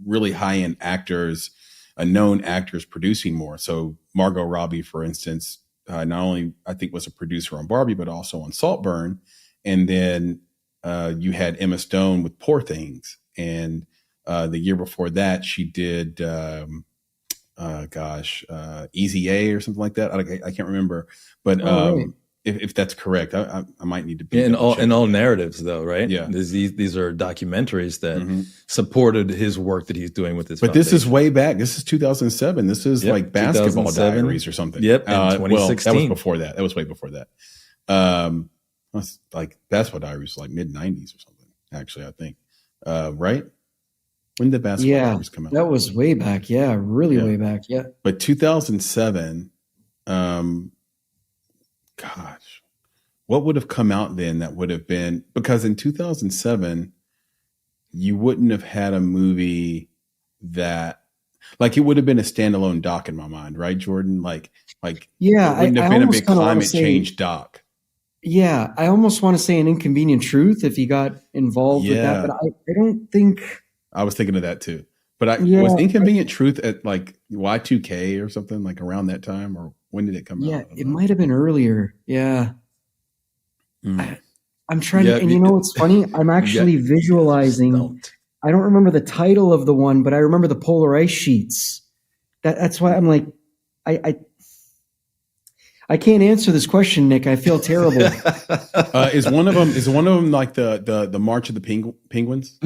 really high-end actors, known actors producing more. So Margot Robbie, for instance, not only I think was a producer on Barbie, but also on Saltburn. And then you had Emma Stone with Poor Things. And the year before that, she did, Easy A or something like that. I can't remember. But if that's correct, I might need to be in all narratives, though, right? Yeah, these are documentaries that supported his work that he's doing with his. But foundation. This is way back. This is 2007. This is like Basketball Diaries or something. Yep. 2016. That was before that. That was way before that. Like Basketball Diaries was like mid 90s or something. Actually, I think. Right. When did Basketball Diaries come out? That was way back. Yeah, really way back. Yeah. But 2007. Gosh, what would have come out then that would have been, because in 2007, you wouldn't have had a movie that, like, it would have been a standalone doc in my mind, right, Jordan? Like, it wouldn't have been a big climate change doc. Yeah, I almost want to say An Inconvenient Truth if he got involved with that, but I don't think. I was thinking of that too. But was Inconvenient Truth at like Y2K or something, like around that time, or when did it come out? Yeah, it might have been earlier. Yeah. I'm trying to, and you know what's funny? I'm actually visualizing. I don't remember the title of the one, but I remember the polar ice sheets. That's why I'm like, I can't answer this question, Nick. I feel terrible. Is one of them like the March of the Penguins?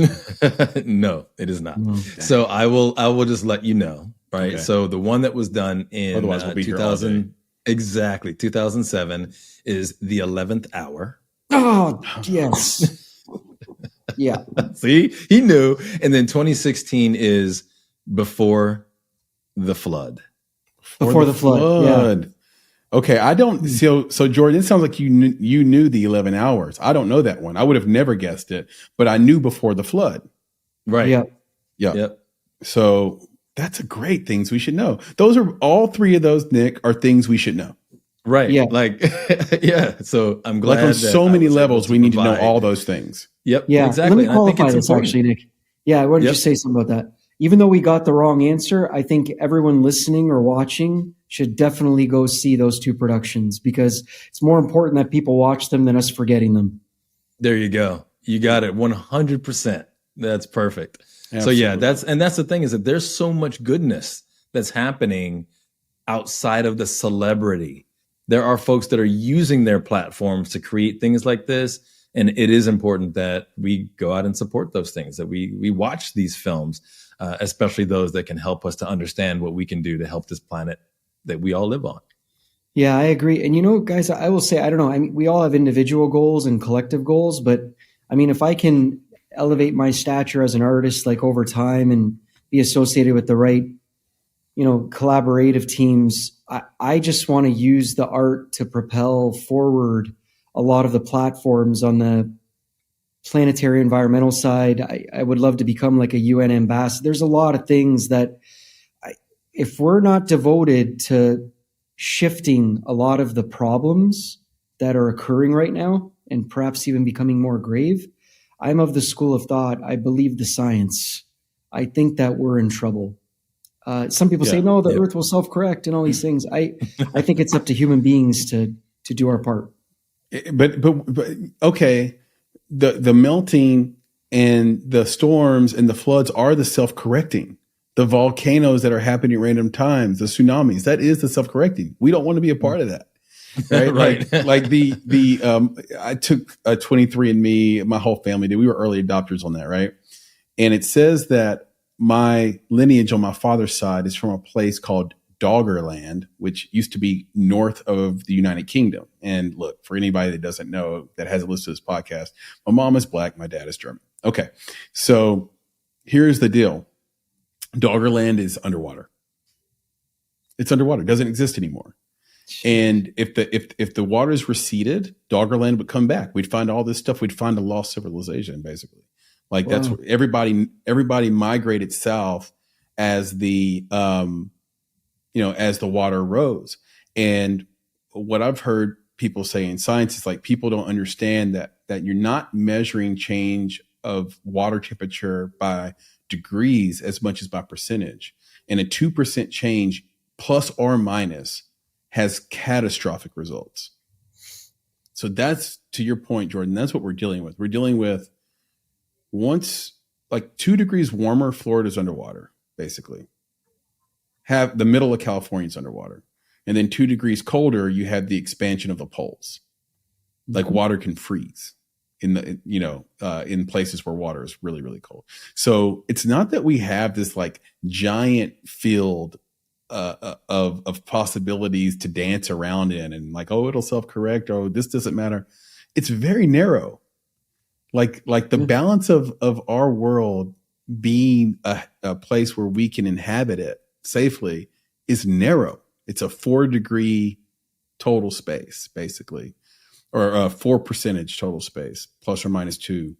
No, it is not. So I will just let you know. Right. Okay. So the one that was done in 2000, exactly 2007 is The 11th Hour. Oh, yes. Yeah. See, he knew. And then 2016 is Before the Flood. Before the flood. Yeah. Okay, I don't. So Jordan, it sounds like you knew the 11 Hours. I don't know that one. I would have never guessed it, but I knew Before the Flood. Right. Yeah. Yep. So that's a great things we should know. Those are all three of those, Nick, are things we should know. Right. Yeah. Like, yeah. So I'm glad. Like on so many levels, we need to know all those things. Yep. Yeah. Exactly. Let me qualify this actually, Nick. Yeah. I wanted to just say something about that. Even though we got the wrong answer, I think everyone listening or watching should definitely go see those two productions because it's more important that people watch them than us forgetting them. There you go. You got it. 100%. That's perfect. Absolutely. So yeah, that's the thing is that there's so much goodness that's happening outside of the celebrity. There are folks that are using their platforms to create things like this. And it is important that we go out and support those things, that we watch these films, especially those that can help us to understand what we can do to help this planet that we all live on. Yeah, I agree. And guys, I will say, I don't know. I mean, we all have individual goals and collective goals, but I mean, if I can elevate my stature as an artist, like over time and be associated with the right, collaborative teams, I just want to use the art to propel forward a lot of the platforms on the planetary environmental side. I would love to become like a UN ambassador. There's a lot of things that if we're not devoted to shifting a lot of the problems that are occurring right now and perhaps even becoming more grave, I'm of the school of thought. I believe the science. I think that we're in trouble. Some people say, no, the earth will self-correct and all these things. I think it's up to human beings to do our part. But okay, the melting and the storms and the floods are the self-correcting. The volcanoes that are happening at random times, the tsunamis, that is the self-correcting. We don't want to be a part of that. Right. Right. Like I took a 23andMe, my whole family did. We were early adopters on that. Right. And it says that my lineage on my father's side is from a place called Doggerland, which used to be north of the United Kingdom. And look, for anybody that doesn't know, that hasn't listened to this podcast, my mom is black. My dad is German. Okay. So here's the deal. Doggerland is underwater. It's underwater. It doesn't exist anymore. And if the waters receded, Doggerland would come back. We'd find all this stuff. We'd find a lost civilization, basically. Like wow. That's what everybody migrated south as the as the water rose. And what I've heard people say in science is like people don't understand that you're not measuring change of water temperature by degrees as much as by percentage. And a 2% change plus or minus has catastrophic results. So that's, to your point, Jordan, that's what we're dealing with. We're dealing with once like 2 degrees warmer, Florida's underwater, basically. Have the middle of California's underwater. And then 2 degrees colder, you have the expansion of the poles. Like water can freeze in places where water is really, really cold. So it's not that we have this like giant field of possibilities to dance around in and like, oh, it'll self-correct. Oh, this doesn't matter. It's very narrow. Like the balance of our world being a place where we can inhabit it safely is narrow. It's a 4-degree total space, basically, or a 4% total space, plus or minus 2,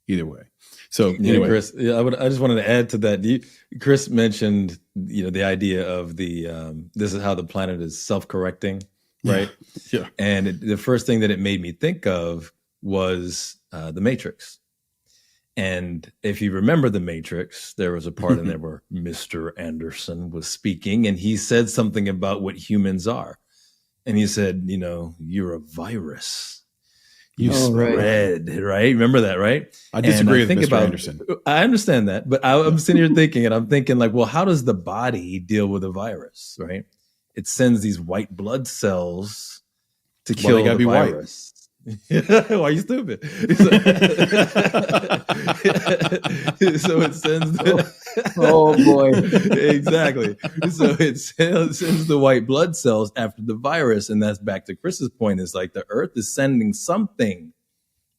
either way. So anyway, Chris, I just wanted to add to that. Chris mentioned, the idea of this is how the planet is self-correcting, right? Yeah. And the first thing that it made me think of was The Matrix. And if you remember The Matrix, there was a part in there where Mr. Anderson was speaking and he said something about what humans are. And he said, you're a virus. You spread, right? Remember that, right? I disagree with Mr. Anderson. I understand that, but I'm sitting here thinking, and I'm thinking like, well, how does the body deal with a virus, right? it sends these white blood cells to kill the virus. Why are you stupid? So it sends oh boy. Exactly. So it sends the white blood cells after the virus. And that's back to Chris's point. It's like the earth is sending something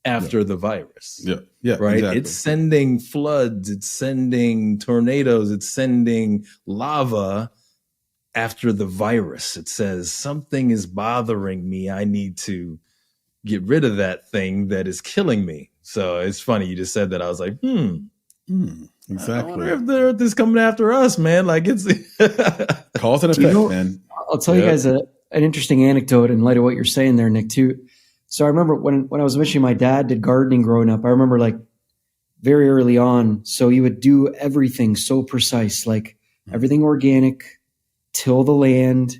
after the virus. Yeah. Right. Exactly. It's sending floods, it's sending tornadoes, it's sending lava after the virus. It says something is bothering me. I need to get rid of that thing that is killing me. So it's funny you just said that. I was like, exactly. I wonder if the earth is coming after us, man. Like it's cause and effect, man. I'll tell you guys an interesting anecdote in light of what you're saying there, Nick, too. So I remember when I was mentioning my dad did gardening growing up, I remember like very early on. So he would do everything so precise, like everything organic, till the land.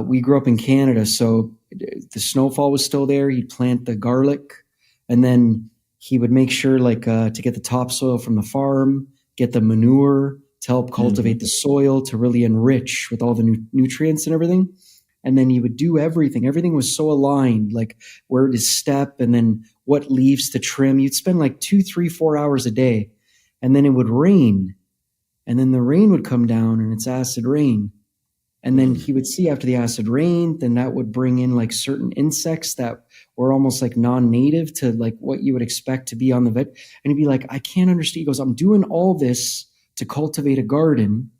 We grew up in Canada, so the snowfall was still there. He'd plant the garlic, and then he would make sure to get the topsoil from the farm, get the manure to help cultivate the soil to really enrich with all the nutrients and everything. And then he would do everything. Everything was so aligned, like where to step and then what leaves to trim. You'd spend like 2, 3, 4 hours a day, and then it would rain, and then the rain would come down and it's acid rain. And then he would see after the acid rain, then that would bring in like certain insects that were almost like non-native to like what you would expect to be on the vet. And he'd be like, I can't understand. He goes, I'm doing all this to cultivate a garden.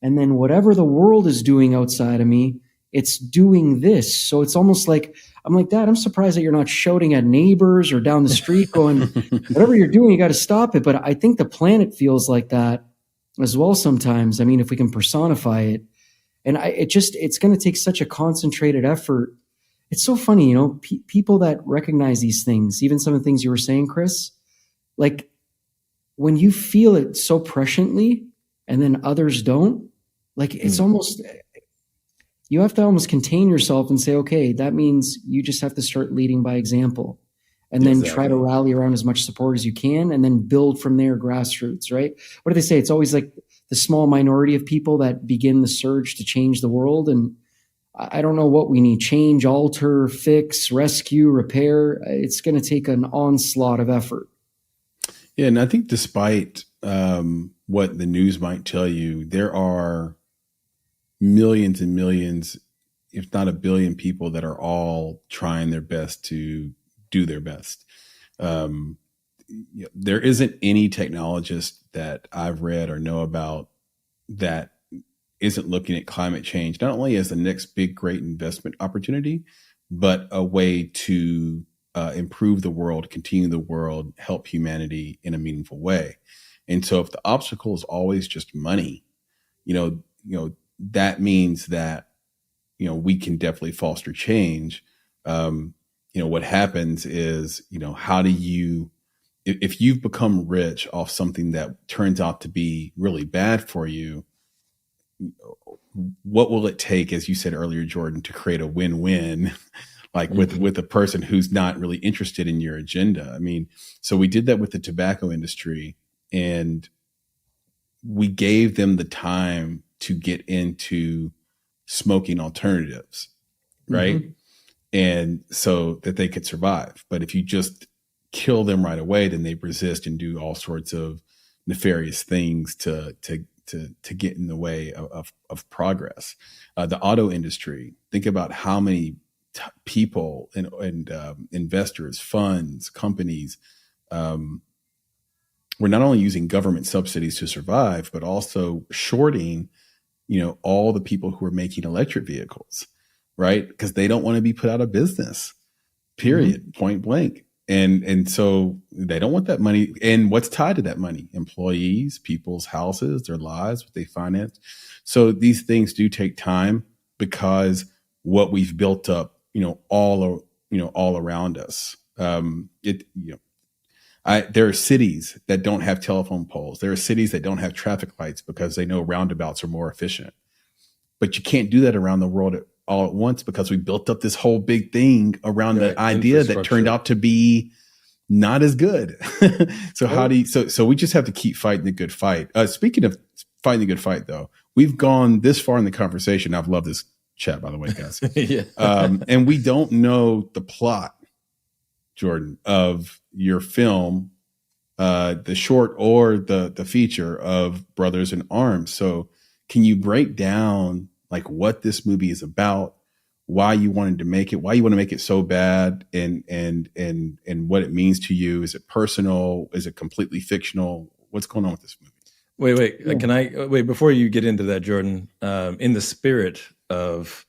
And then whatever the world is doing outside of me, it's doing this. So it's almost like, I'm like, Dad, I'm surprised that you're not shouting at neighbors or down the street going, whatever you're doing, you got to stop it. But I think the planet feels like that as well sometimes. I mean, if we can personify it. And it's going to take such a concentrated effort. It's so funny, people that recognize these things, even some of the things you were saying, Chris, like when you feel it so presciently and then others don't, like it's almost, you have to almost contain yourself and say, okay, that means you just have to start leading by example and then try to rally around as much support as you can and then build from there grassroots, right? What do they say? It's always like the small minority of people that begin the surge to change the world. And I don't know what we need. Change, alter, fix, rescue, repair. It's going to take an onslaught of effort. Yeah. And I think despite what the news might tell you, there are millions and millions, if not a billion people that are all trying their best to do their best. There isn't any technologist that I've read or know about that isn't looking at climate change, not only as the next big, great investment opportunity, but a way to improve the world, continue the world, help humanity in a meaningful way. And so if the obstacle is always just money, that means that, we can definitely foster change. What happens is, how do you, if you've become rich off something that turns out to be really bad for you, what will it take, as you said earlier, Jordan, to create a win-win, like with a person who's not really interested in your agenda? I mean, so we did that with the tobacco industry, and we gave them the time to get into smoking alternatives, right? And so that they could survive. But if you just kill them right away, then they resist and do all sorts of nefarious things to get in the way of progress. The auto industry, think about how many people and investors, funds, companies, were not only using government subsidies to survive, but also shorting, all the people who are making electric vehicles, right? Because they don't want to be put out of business, period, point blank. And so they don't want that money. And what's tied to that money? Employees, people's houses, their lives, what they finance. So these things do take time, because what we've built up, all around us. There are cities that don't have telephone poles. There are cities that don't have traffic lights because they know roundabouts are more efficient. But you can't do that around the world all at once, because we built up this whole big thing around the idea that turned out to be not as good. So we just have to keep fighting the good fight. Speaking of fighting the good fight, though, we've gone this far in the conversation. I've loved this chat, by the way, guys. Yeah. And we don't know the plot, Jordan, of your film, the short or the feature of Brothers in Arms. So can you break down like what this movie is about, why you wanted to make it, why you want to make it so bad, and what it means to you? Is it personal? Is it completely fictional? What's going on with this movie? Wait. Can I wait before you get into that, Jordan? In the spirit of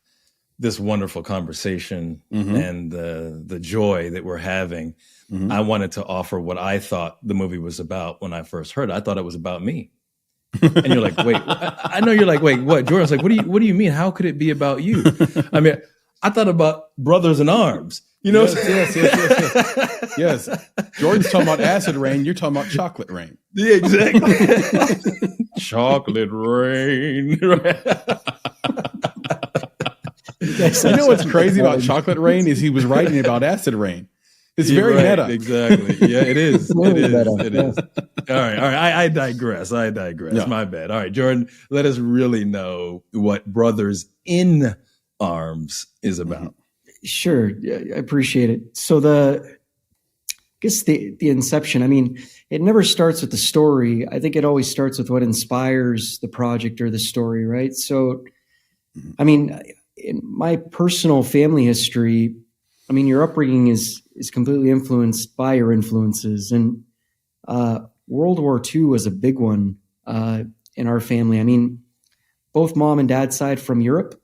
this wonderful conversation and the joy that we're having, I wanted to offer what I thought the movie was about when I first heard it. I thought it was about me. And you're like, wait, I know you're like, wait, what? Jordan's like, what do you mean? How could it be about you? I mean, I thought about Brothers in Arms. You know? Yes. Jordan's talking about acid rain. You're talking about chocolate rain. Yeah, exactly. Chocolate rain. You know what's crazy about chocolate rain is he was writing about acid rain. It's very meta. Exactly. Yeah, it is. It is. Yeah. All right. I digress. Yeah. My bad. All right, Jordan, let us really know what Brothers in Arms is about. Sure. I appreciate it. So I guess the inception, I mean, it never starts with the story. I think it always starts with what inspires the project or the story, right? So, I mean, in my personal family history, I mean, your upbringing is completely influenced by your influences. And World War II was a big one in our family. I mean, both mom and dad side from Europe.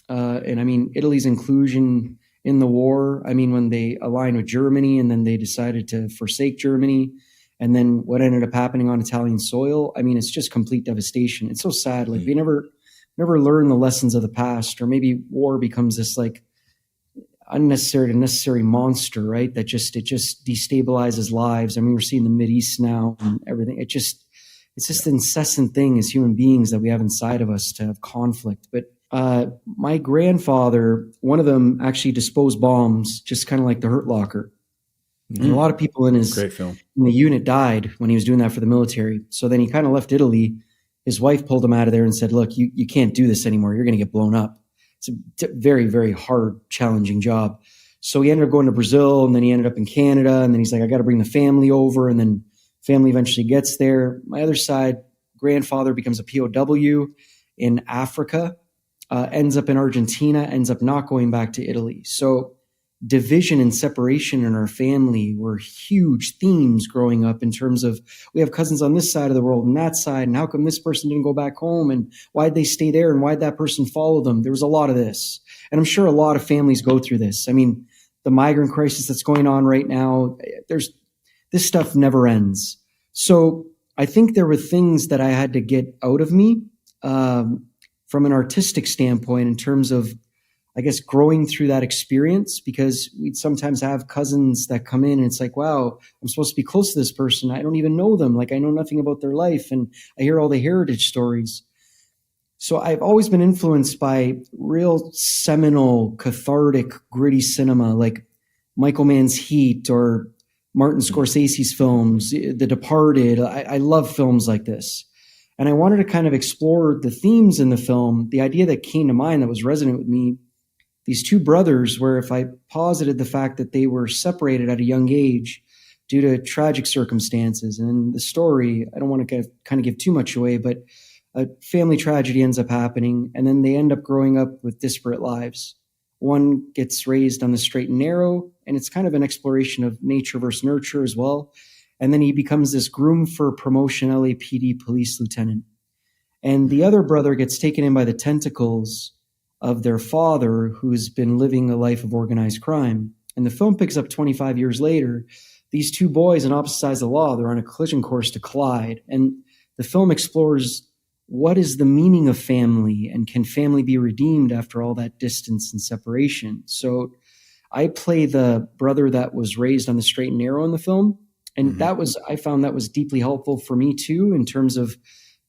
And I mean, Italy's inclusion in the war, I mean, when they aligned with Germany and then they decided to forsake Germany, and then what ended up happening on Italian soil, I mean, it's just complete devastation. It's so sad. Like we never learn the lessons of the past, or maybe war becomes this like unnecessary monster, right? That it just destabilizes lives. I mean, we're seeing the Mideast now and everything. It's just the incessant thing as human beings that we have inside of us to have conflict. But my grandfather, one of them actually disposed bombs, just kind of like the Hurt Locker. And a lot of people in Great film. in the unit died when he was doing that for the military. So then he kind of left Italy. His wife pulled him out of there and said, look, you can't do this anymore. You're going to get blown up. It's a very, very hard, challenging job. So he ended up going to Brazil, and then he ended up in Canada. And then he's like, I got to bring the family over. And then family eventually gets there. My other side, grandfather becomes a POW in Africa, ends up in Argentina, ends up not going back to Italy. So division and separation in our family were huge themes growing up, in terms of we have cousins on this side of the world and that side, and how come this person didn't go back home, and why'd they stay there, and why'd that person follow them? There was a lot of this. And I'm sure a lot of families go through this. I mean, the migrant crisis that's going on right now, this stuff never ends. So I think there were things that I had to get out of me from an artistic standpoint, in terms of, I guess, growing through that experience, because we'd sometimes have cousins that come in and it's like, wow, I'm supposed to be close to this person. I don't even know them. Like, I know nothing about their life, and I hear all the heritage stories. So I've always been influenced by real seminal, cathartic, gritty cinema, like Michael Mann's Heat or Martin Scorsese's films, The Departed. I love films like this. And I wanted to kind of explore the themes in the film. The idea that came to mind that was resonant with me, these two brothers, where if I posited the fact that they were separated at a young age due to tragic circumstances, and the story, I don't want to kind of give too much away, but a family tragedy ends up happening, and then they end up growing up with disparate lives. One gets raised on the straight and narrow, and it's kind of an exploration of nature versus nurture as well. And then he becomes this groom for promotion LAPD police lieutenant. And the other brother gets taken in by the tentacles of their father, who's been living a life of organized crime. And the film picks up 25 years later. These two boys on opposite sides of the law, they're on a collision course to collide. And the film explores, what is the meaning of family, and can family be redeemed after all that distance and separation? So I play the brother that was raised on the straight and narrow in the film. And I found that was deeply helpful for me too, in terms of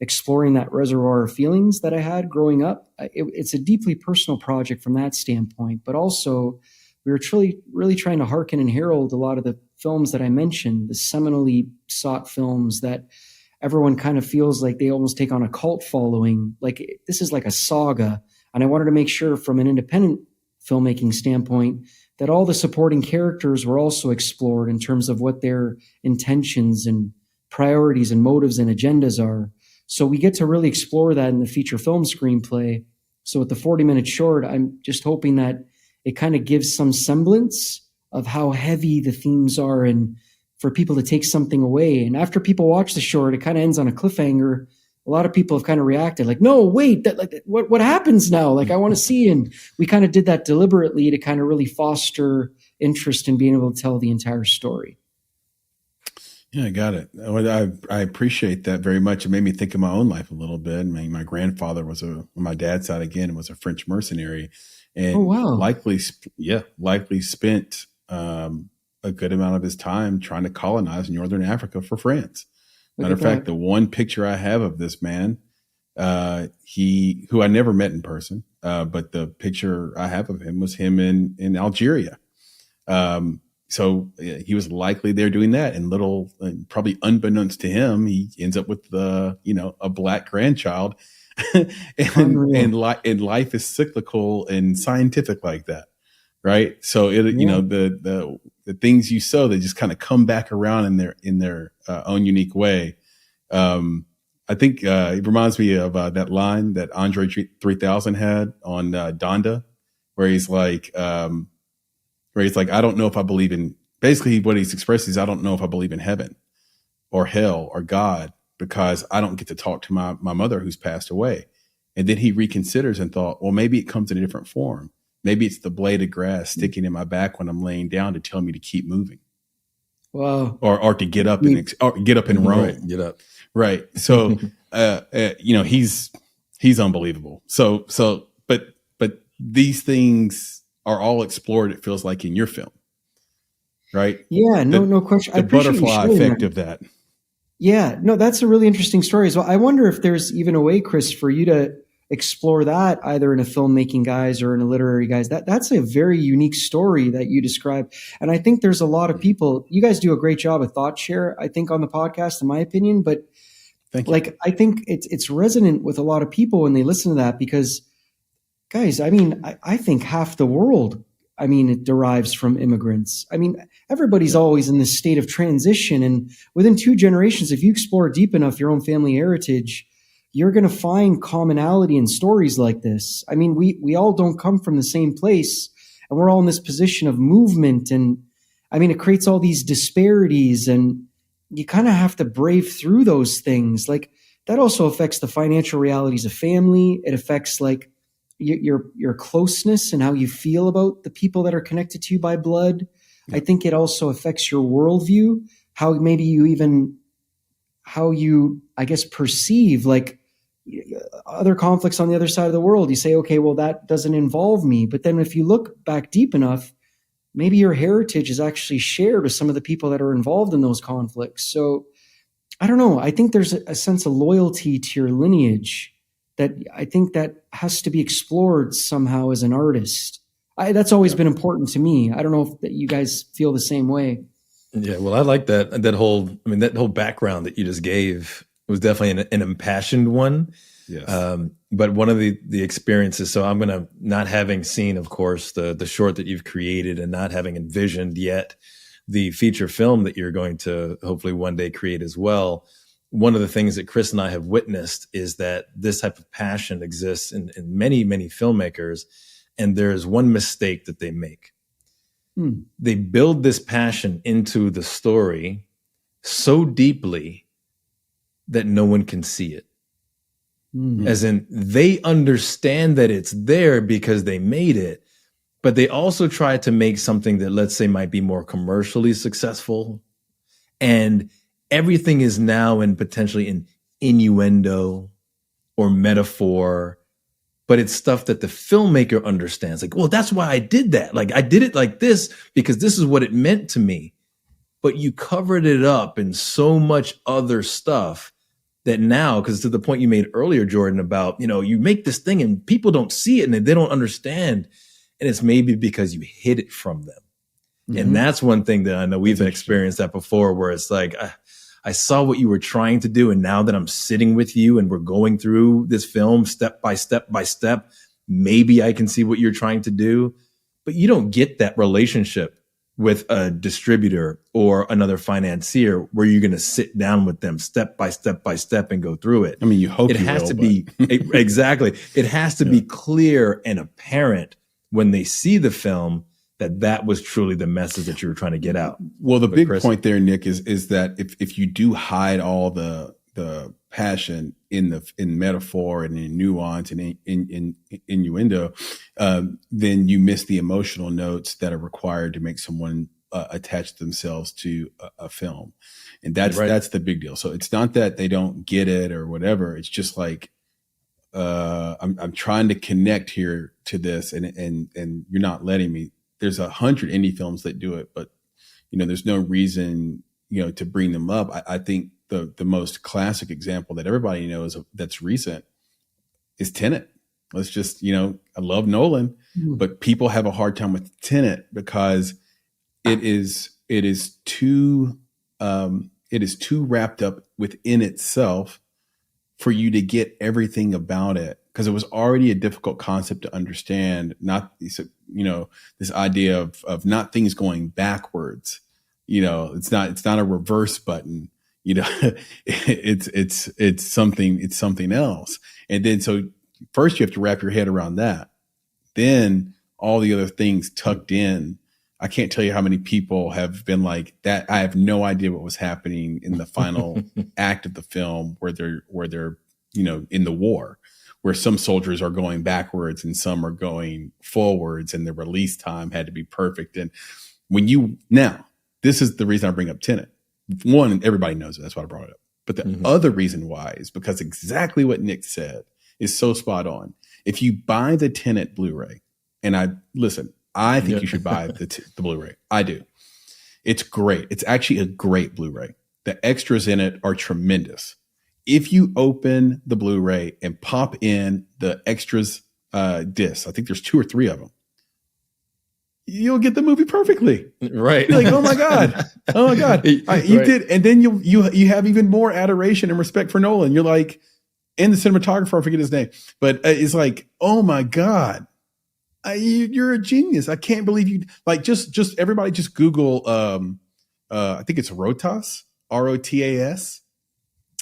exploring that reservoir of feelings that I had growing up. It's a deeply personal project from that standpoint, but also we were really trying to hearken and herald a lot of the films that I mentioned, the seminally sought films that everyone kind of feels like they almost take on a cult following. Like, this is like a saga. And I wanted to make sure from an independent filmmaking standpoint that all the supporting characters were also explored in terms of what their intentions and priorities and motives and agendas are. So we get to really explore that in the feature film screenplay. So with the 40-minute short, I'm just hoping that it kind of gives some semblance of how heavy the themes are and for people to take something away. And after people watch the short, it kind of ends on a cliffhanger. A lot of people have kind of reacted like, no, wait, what happens now? Like, I want to see. And we kind of did that deliberately to kind of really foster interest in being able to tell the entire story. Yeah, I got it. I appreciate that very much. It made me think of my own life a little bit. I mean, my grandfather on my dad's side again, was a French mercenary, and likely spent a good amount of his time trying to colonize Northern Africa for France. Matter of fact, the one picture I have of this man, who I never met in person, but the picture I have of him was him in Algeria. So he was likely there doing that, and probably unbeknownst to him, he ends up with a black grandchild, and life is cyclical and scientific like that, right? So the things you sow, they just kind of come back around in their own unique way. I think it reminds me of that line that Andre 3000 had on Donda, where he's like, I don't know if I believe in, basically what he's expressing is, I don't know if I believe in heaven or hell or God, because I don't get to talk to my mother who's passed away. And then he reconsiders and thought, well, maybe it comes in a different form. Maybe it's the blade of grass sticking in my back when I'm laying down to tell me to keep moving. Wow. Or to get up and roam. Right, get up. Right. So, he's unbelievable. But these things are all explored, it feels like, in your film, right? Yeah, no question. The butterfly effect of that. Yeah, no, that's a really interesting story as well. I wonder if there's even a way, Chris, for you to explore that either in a filmmaking guise or in a literary guise. That's a very unique story that you describe. And I think there's a lot of people, you guys do a great job of thought share, I think, on the podcast, in my opinion. But I think it's resonant with a lot of people when they listen to that, because guys, I mean, I think half the world, it derives from immigrants. Everybody's always in this state of transition. And within 2 generations, if you explore deep enough your own family heritage, you're going to find commonality in stories like this. We all don't come from the same place, and we're all in this position of movement. And it creates all these disparities, and you kind of have to brave through those things. Like, that also affects the financial realities of family. It affects your closeness and how you feel about the people that are connected to you by blood. Yeah. I think it also affects your worldview, how you, I guess, perceive other conflicts on the other side of the world. You say, okay, well, that doesn't involve me. But then if you look back deep enough, maybe your heritage is actually shared with some of the people that are involved in those conflicts. So I don't know. I think there's a sense of loyalty to your lineage that I think that has to be explored somehow as an artist. That's always been important to me. I don't know if you guys feel the same way. Yeah, well, I like that whole background that you just gave was definitely an impassioned one. Yes. But one of the experiences, so I'm going to, not having seen, of course, the short that you've created and not having envisioned yet the feature film that you're going to hopefully one day create as well. One of the things that Chris and I have witnessed is that this type of passion exists in many, many filmmakers. And there's one mistake that they make. They build this passion into the story so deeply that no one can see it. As in, they understand that it's there because they made it, but they also try to make something that, let's say, might be more commercially successful. And everything is now potentially in innuendo or metaphor, but it's stuff that the filmmaker understands. Like, well, that's why I did that. Like, I did it like this because this is what it meant to me. But you covered it up in so much other stuff that now, because to the point you made earlier, Jordan, about, you make this thing and people don't see it and they don't understand. And it's maybe because you hid it from them. And that's one thing that I know we've experienced that before, where it's like, I saw what you were trying to do. And now that I'm sitting with you and we're going through this film step by step by step, maybe I can see what you're trying to do. But you don't get that relationship with a distributor or another financier where you're going to sit down with them step by step by step and go through it. I mean, you hope it has to be exactly. It has to be clear and apparent when they see the film that was truly the message that you were trying to get out. Well, the big point there, Nick, is that if you do hide all the passion in metaphor and in nuance and in innuendo, then you miss the emotional notes that are required to make someone attach themselves to a film, and that's the big deal. So it's not that they don't get it or whatever. It's just like I'm trying to connect here to this, and you're not letting me. There's 100 indie films that do it, but there's no reason to bring them up. I think the most classic example that everybody knows that's recent is Tenet. Let's just, I love Nolan, but people have a hard time with Tenet because it is too wrapped up within itself for you to get everything about it, because it was already a difficult concept to understand. Not, this idea of not things going backwards. It's not a reverse button. It's something else. And then so first you have to wrap your head around that. Then all the other things tucked in. I can't tell you how many people have been like that. I have no idea what was happening in the final act of the film where they're in the war, where some soldiers are going backwards and some are going forwards, and the release time had to be perfect. And this is the reason I bring up Tenet. One, everybody knows it. That's why I brought it up. But the other reason why is because exactly what Nick said is so spot on. If you buy the Tenet Blu-ray, and I think you should buy the Blu-ray. I do. It's great. It's actually a great Blu-ray. The extras in it are tremendous. If you open the Blu-ray and pop in the extras discs, I think there's 2 or 3 of them, you'll get the movie perfectly. Right. You're like, oh my God. You did. And then you have even more adoration and respect for Nolan. You're like, and the cinematographer, I forget his name, but it's like, oh my God, you're a genius. I can't believe you, like, just everybody just Google, I think it's Rotas, Rotas.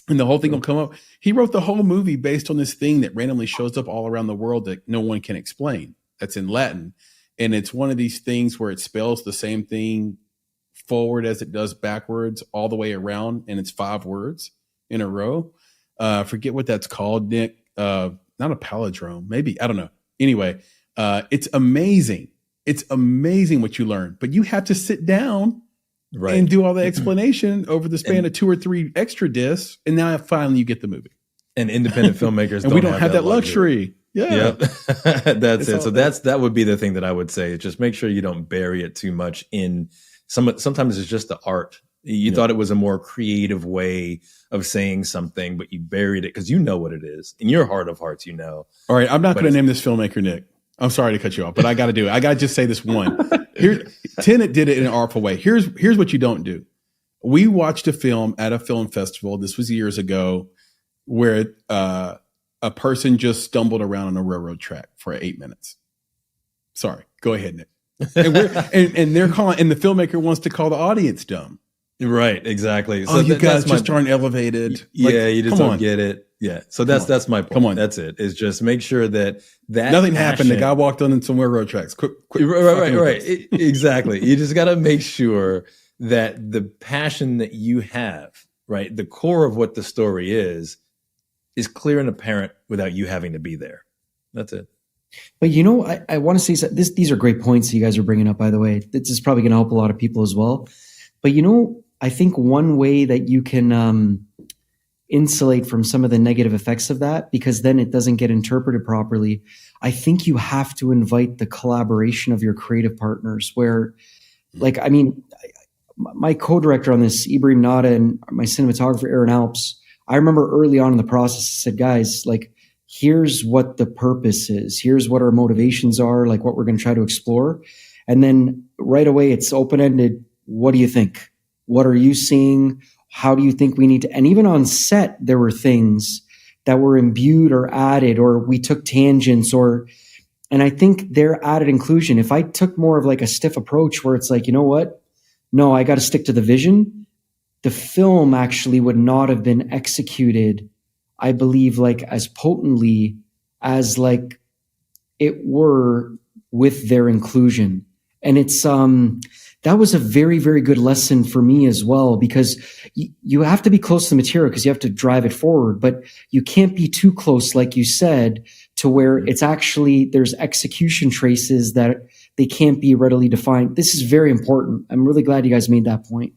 And the whole thing will come up. He wrote the whole movie based on this thing that randomly shows up all around the world that no one can explain. That's in Latin. And it's one of these things where it spells the same thing forward as it does backwards all the way around. And it's 5 words in a row. Forget what that's called, Nick. Not a palindrome, maybe. I don't know. Anyway, it's amazing. It's amazing what you learn. But you have to sit down and do all the explanation over the span of 2 or 3 extra discs. And now finally you get the movie. And independent filmmakers and we don't have that luxury. Yeah. That's it. So that would be the thing that I would say. Just make sure you don't bury it too much in sometimes it's just the art. You thought it was a more creative way of saying something, but you buried it because you know what it is. In your heart of hearts, All right. I'm not going to name this filmmaker, Nick. I'm sorry to cut you off, but I got to do it. I got to just say this one. Tenet did it in an artful way. Here's what you don't do. We watched a film at a film festival. This was years ago, where a person just stumbled around on a railroad track for 8 minutes. Sorry, go ahead, Nick. And they're calling, and the filmmaker wants to call the audience dumb. Right, exactly. So you guys just aren't elevated. You just don't get it. Yeah. So that's my point. Come on. That's it. Is just make sure that nothing happened. The guy walked on some railroad tracks. Quit right. Exactly. You just got to make sure that the passion that you have, right, the core of what the story is clear and apparent without you having to be there. That's it. But I want to say these are great points you guys are bringing up, by the way. This is probably going to help a lot of people as well. But I think one way that you can insulate from some of the negative effects of that, because then it doesn't get interpreted properly, I think you have to invite the collaboration of your creative partners where, my co-director on this, Ibrahim Nada, and my cinematographer, Aaron Alps, I remember early on in the process, I said, guys, here's what the purpose is. Here's what our motivations are, what we're going to try to explore. And then right away, it's open-ended. What do you think? What are you seeing? How do you think we need to? And even on set, there were things that were imbued or added, or we took tangents, or And I think their added inclusion, if I took more of like a stiff approach where it's like, you know what? No, I got to stick to the vision. The film actually would not have been executed, I believe, like as potently as like it were with their inclusion. And it's, that was a very, very good lesson for me as well, because you have to be close to the material because you have to drive it forward, but you can't be too close, like you said, to where it's actually, there's execution traces that they can't be readily defined. This is very important. I'm really glad you guys made that point.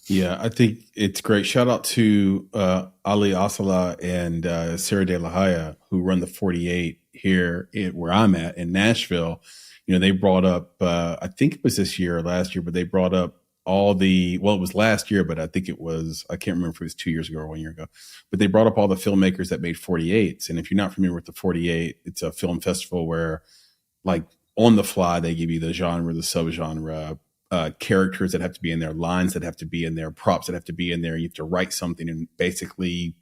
Yeah, I think it's great. Shout out to Ali Asala and Sarah De La Haya, who run the 48 here where I'm at in Nashville. You know, they brought up, I think it was this year or last year, but they brought up it was last year, but I think it was, I can't remember if it was 2 years ago or 1 year ago, but they brought up all the filmmakers that made 48s. And if you're not familiar with the 48, it's a film festival where like on the fly, they give you the genre, the subgenre, characters that have to be in there, lines that have to be in there, props that have to be in there. You have to write something in basically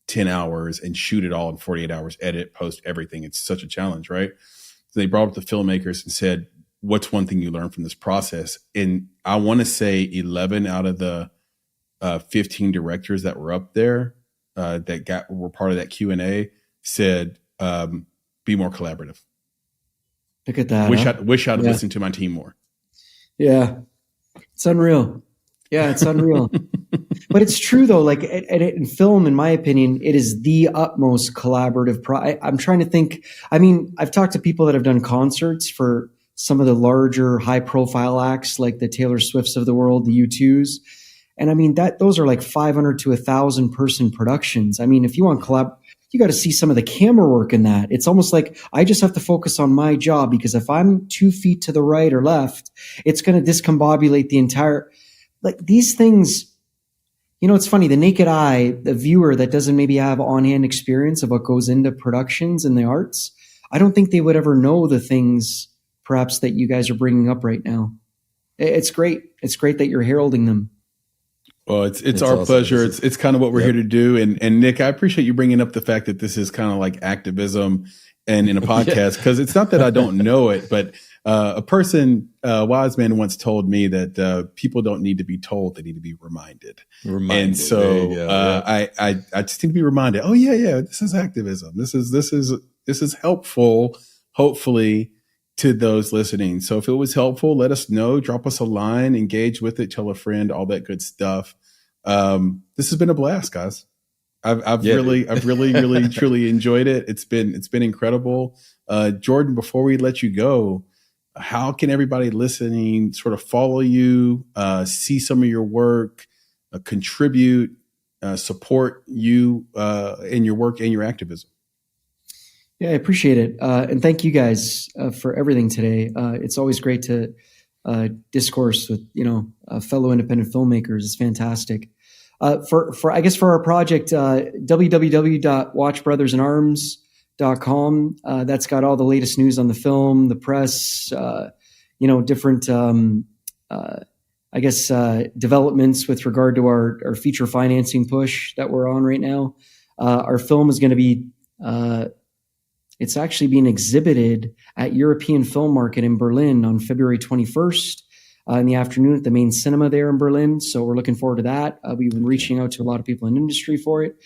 10 hours and shoot it all in 48 hours, edit, post, everything. It's such a challenge, right? So they brought up the filmmakers and said, what's one thing you learned from this process? And I want to say 11 out of the 15 directors that were up there that were part of that Q&A said, be more collaborative. Look at that. Wish I'd listened to my team more. Yeah, it's unreal. Yeah, it's unreal. But it's true though. Like in film, in my opinion, it is the utmost collaborative. I'm trying to think. I mean, I've talked to people that have done concerts for some of the larger, high-profile acts, like the Taylor Swifts of the world, the U2s, and I mean those are like 500 to 1,000 person productions. I mean, if you want collab, you got to see some of the camera work in that. It's almost like I just have to focus on my job, because if I'm 2 feet to the right or left, it's going to discombobulate the entire, like these things, you know, it's funny, the naked eye, the viewer that doesn't maybe have on-hand experience of what goes into productions and the arts, I don't think they would ever know the things perhaps that you guys are bringing up right now. It's great. It's great that you're heralding them. Well, it's our awesome pleasure. It's kind of what we're here to do. And Nick, I appreciate you bringing up the fact that this is kind of like activism and in a podcast, because it's not that I don't know it, but a wise man once told me that people don't need to be told, they need to be reminded. And so I just need to be reminded, oh yeah, this is activism. This is helpful, hopefully, to those listening. So if it was helpful, let us know, drop us a line, engage with it, tell a friend, all that good stuff. This has been a blast, guys. I've really truly enjoyed it. It's been incredible. Jordan, before we let you go, how can everybody listening sort of follow you, see some of your work, contribute, support you in your work and your activism? Yeah, I appreciate it. And thank you guys for everything today. It's always great to discourse with, fellow independent filmmakers. It's fantastic. For our project, www.watchbrothersinarms.com. That's got all the latest news on the film, the press, different, developments with regard to our feature financing push that we're on right now. Our film is going to be, it's actually being exhibited at European Film Market in Berlin on February 21st in the afternoon at the main cinema there in Berlin. So we're looking forward to that. We've been reaching out to a lot of people in industry for it.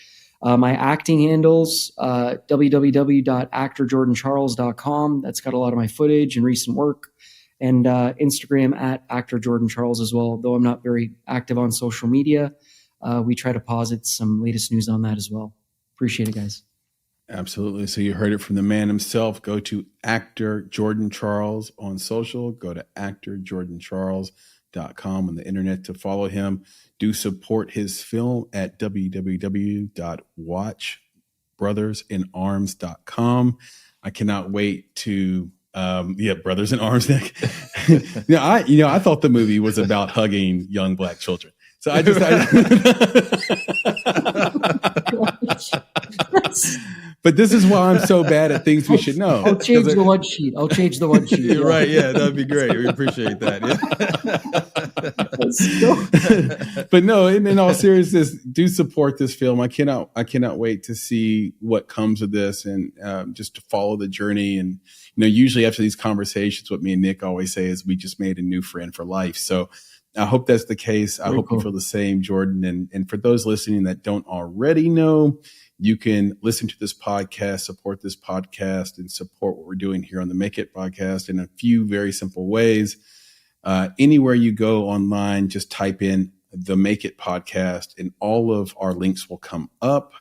My acting handles, www.actorjordancharles.com. That's got a lot of my footage and recent work. And Instagram at actorjordancharles as well. Though I'm not very active on social media, we try to posit some latest news on that as well. Appreciate it, guys. Absolutely. So you heard it from the man himself. Go to Actor Jordan Charles on social. Go to actorjordancharles.com on the internet to follow him. Do support his film at www.watchbrothersinarms.com. I cannot wait to Brothers in Arms. I thought the movie was about hugging young Black children. So but this is why I'm so bad at things we should know. I'll change the one sheet. You're right. Yeah, that'd be great. We appreciate that. Yeah. But no, in all seriousness, do support this film. I cannot wait to see what comes of this, and just to follow the journey. And usually after these conversations, what me and Nick always say is we just made a new friend for life. So I hope that's the case. I hope you feel the same, Jordan. And for those listening that don't already know, you can listen to this podcast, support this podcast, and support what we're doing here on the Make It podcast in a few very simple ways. Anywhere you go online, just type in the Make It podcast and all of our links will come up.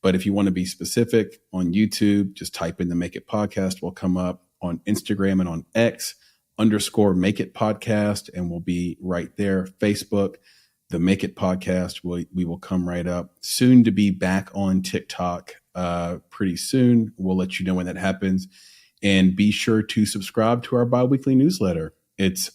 But if you want to be specific, on YouTube, just type in the Make It podcast, will come up. On Instagram and on X, _Make It podcast, and we'll be right there. Facebook, the Make It podcast, we will come right up. Soon to be back on TikTok pretty soon. We'll let you know when that happens. And be sure to subscribe to our biweekly newsletter. It's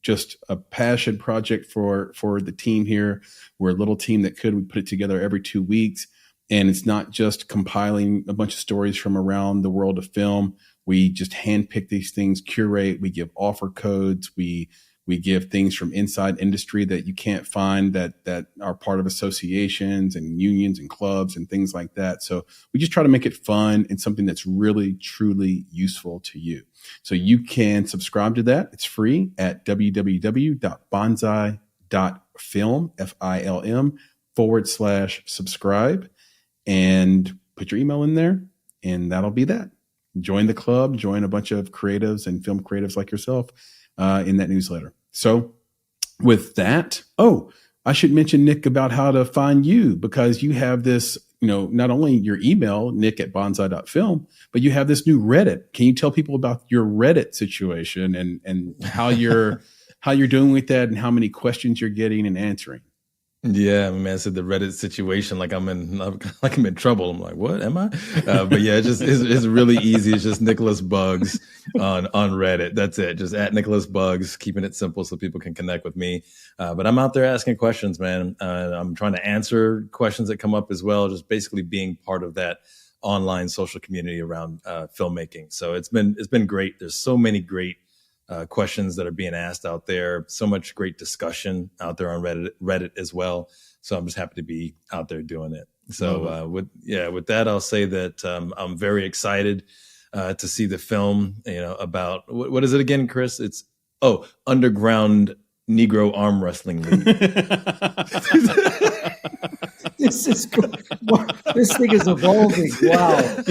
just a passion project for the team here. We're a little team that we put it together every 2 weeks. And it's not just compiling a bunch of stories from around the world of film. We just handpick these things, curate. We give offer codes. We give things from inside industry that you can't find that are part of associations and unions and clubs and things like that. So we just try to make it fun and something that's really, truly useful to you. So you can subscribe to that. It's free at www.bonsai.film, FILM /subscribe, and put your email in there, and that'll be that. Join the club, join a bunch of creatives and film creatives like yourself in that newsletter. So with that, I should mention, Nick, about how to find you, because you have this, not only your email, nick@bonsai.film, but you have this new Reddit. Can you tell people about your Reddit situation and how you're doing with that and how many questions you're getting and answering? Yeah, man, I said the Reddit situation, like I'm in trouble. I'm like, what am I? But yeah, it's really easy. It's just Nicholas Bugs on Reddit. That's it. Just at Nicholas Bugs, keeping it simple so people can connect with me. But I'm out there asking questions, man. I'm trying to answer questions that come up as well. Just basically being part of that online social community around filmmaking. So it's been great. There's so many great questions that are being asked out there. So much great discussion out there on Reddit as well. So I'm just happy to be out there doing it. So with that, I'll say that I'm very excited to see the film. About what is it again, Chris? It's Underground Negro Arm Wrestling League. This is good. This thing is evolving. Wow.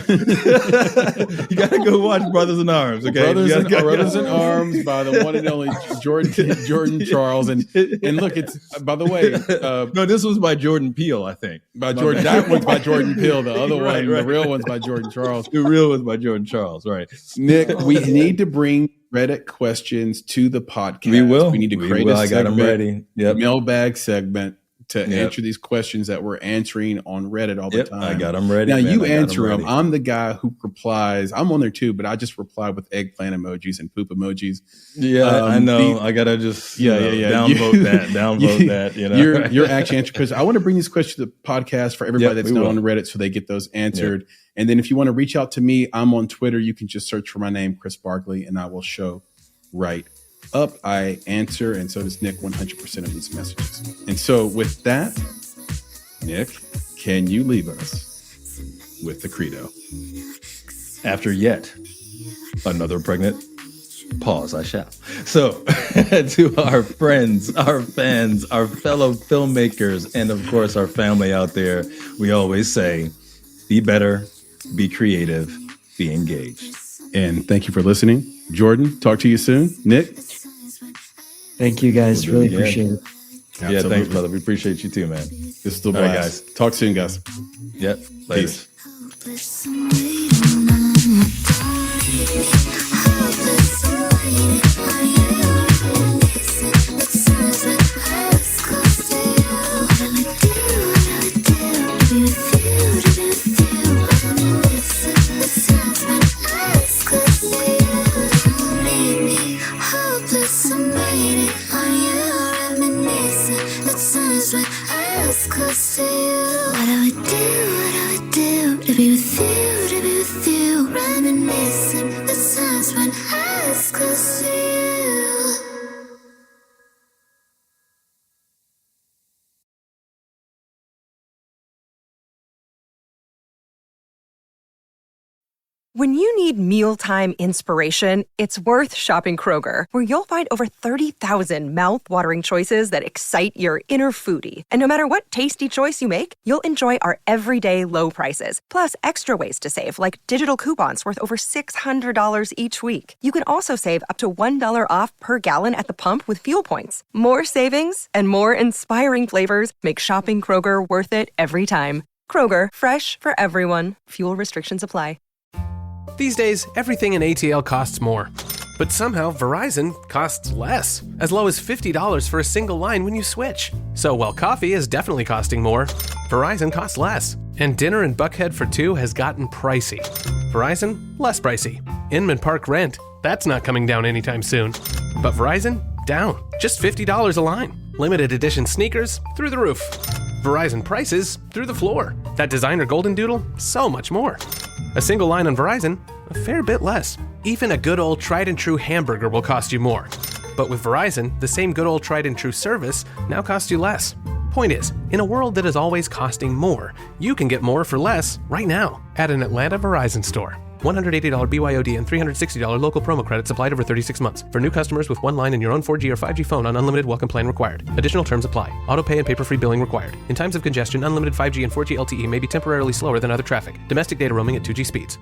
You got to go watch Brothers in Arms. Okay, Brothers in Arms by the one and only Jordan Charles. And look, it's, by the way, no, this was by Jordan Peele, I think. By Jordan, that one's by Jordan Peele. The other right. the real one's by Jordan Charles. The real one's by Jordan Charles, right? Nick, we need to bring Reddit questions to the podcast. We will. We need to create a segment, I got them ready. Yep. Mailbag segment to answer these questions that we're answering on Reddit all the time. I got them ready. Now you answer them. I'm the guy who replies. I'm on there too, but I just reply with eggplant emojis and poop emojis. Yeah, I know. I gotta just downvote that. You're actually answering, because I want to bring these questions to the podcast for everybody that's not on Reddit, so they get those answered. Yep. And then if you want to reach out to me, I'm on Twitter. You can just search for my name, Chris Barkley, and I will show right up. I answer, and so does Nick, 100% of these messages. And so with that, Nick, can you leave us with the credo? After yet another pregnant pause, I shall. So to our friends, our fans, our fellow filmmakers, and of course our family out there, we always say, be better, be creative, be engaged. And thank you for listening. Jordan, talk to you soon. Nick? Thank you, guys. Really appreciate it. Absolutely. Yeah, thanks, brother. We appreciate you too, man. This is the blast. All right, guys. Talk soon, guys. Yep. Later. Close to you. What do I do to be with you, reminiscing the times when I was close to you. When you need mealtime inspiration, it's worth shopping Kroger, where you'll find over 30,000 mouth-watering choices that excite your inner foodie. And no matter what tasty choice you make, you'll enjoy our everyday low prices, plus extra ways to save, like digital coupons worth over $600 each week. You can also save up to $1 off per gallon at the pump with fuel points. More savings and more inspiring flavors make shopping Kroger worth it every time. Kroger, fresh for everyone. Fuel restrictions apply. These days, everything in ATL costs more. But somehow, Verizon costs less, as low as $50 for a single line when you switch. So while coffee is definitely costing more, Verizon costs less. And dinner in Buckhead for two has gotten pricey. Verizon, less pricey. Inman Park rent, that's not coming down anytime soon. But Verizon, down. Just $50 a line. Limited edition sneakers, through the roof. Verizon prices, through the floor. That designer golden doodle, so much more. A single line on Verizon, a fair bit less. Even a good old tried and true hamburger will cost you more. But with Verizon, the same good old tried and true service now costs you less. Point is, in a world that is always costing more, you can get more for less right now at an Atlanta Verizon store. $180 BYOD and $360 local promo credits applied over 36 months. For new customers with one line and your own 4G or 5G phone on unlimited welcome plan required. Additional terms apply. Auto pay and paper-free billing required. In times of congestion, unlimited 5G and 4G LTE may be temporarily slower than other traffic. Domestic data roaming at 2G speeds.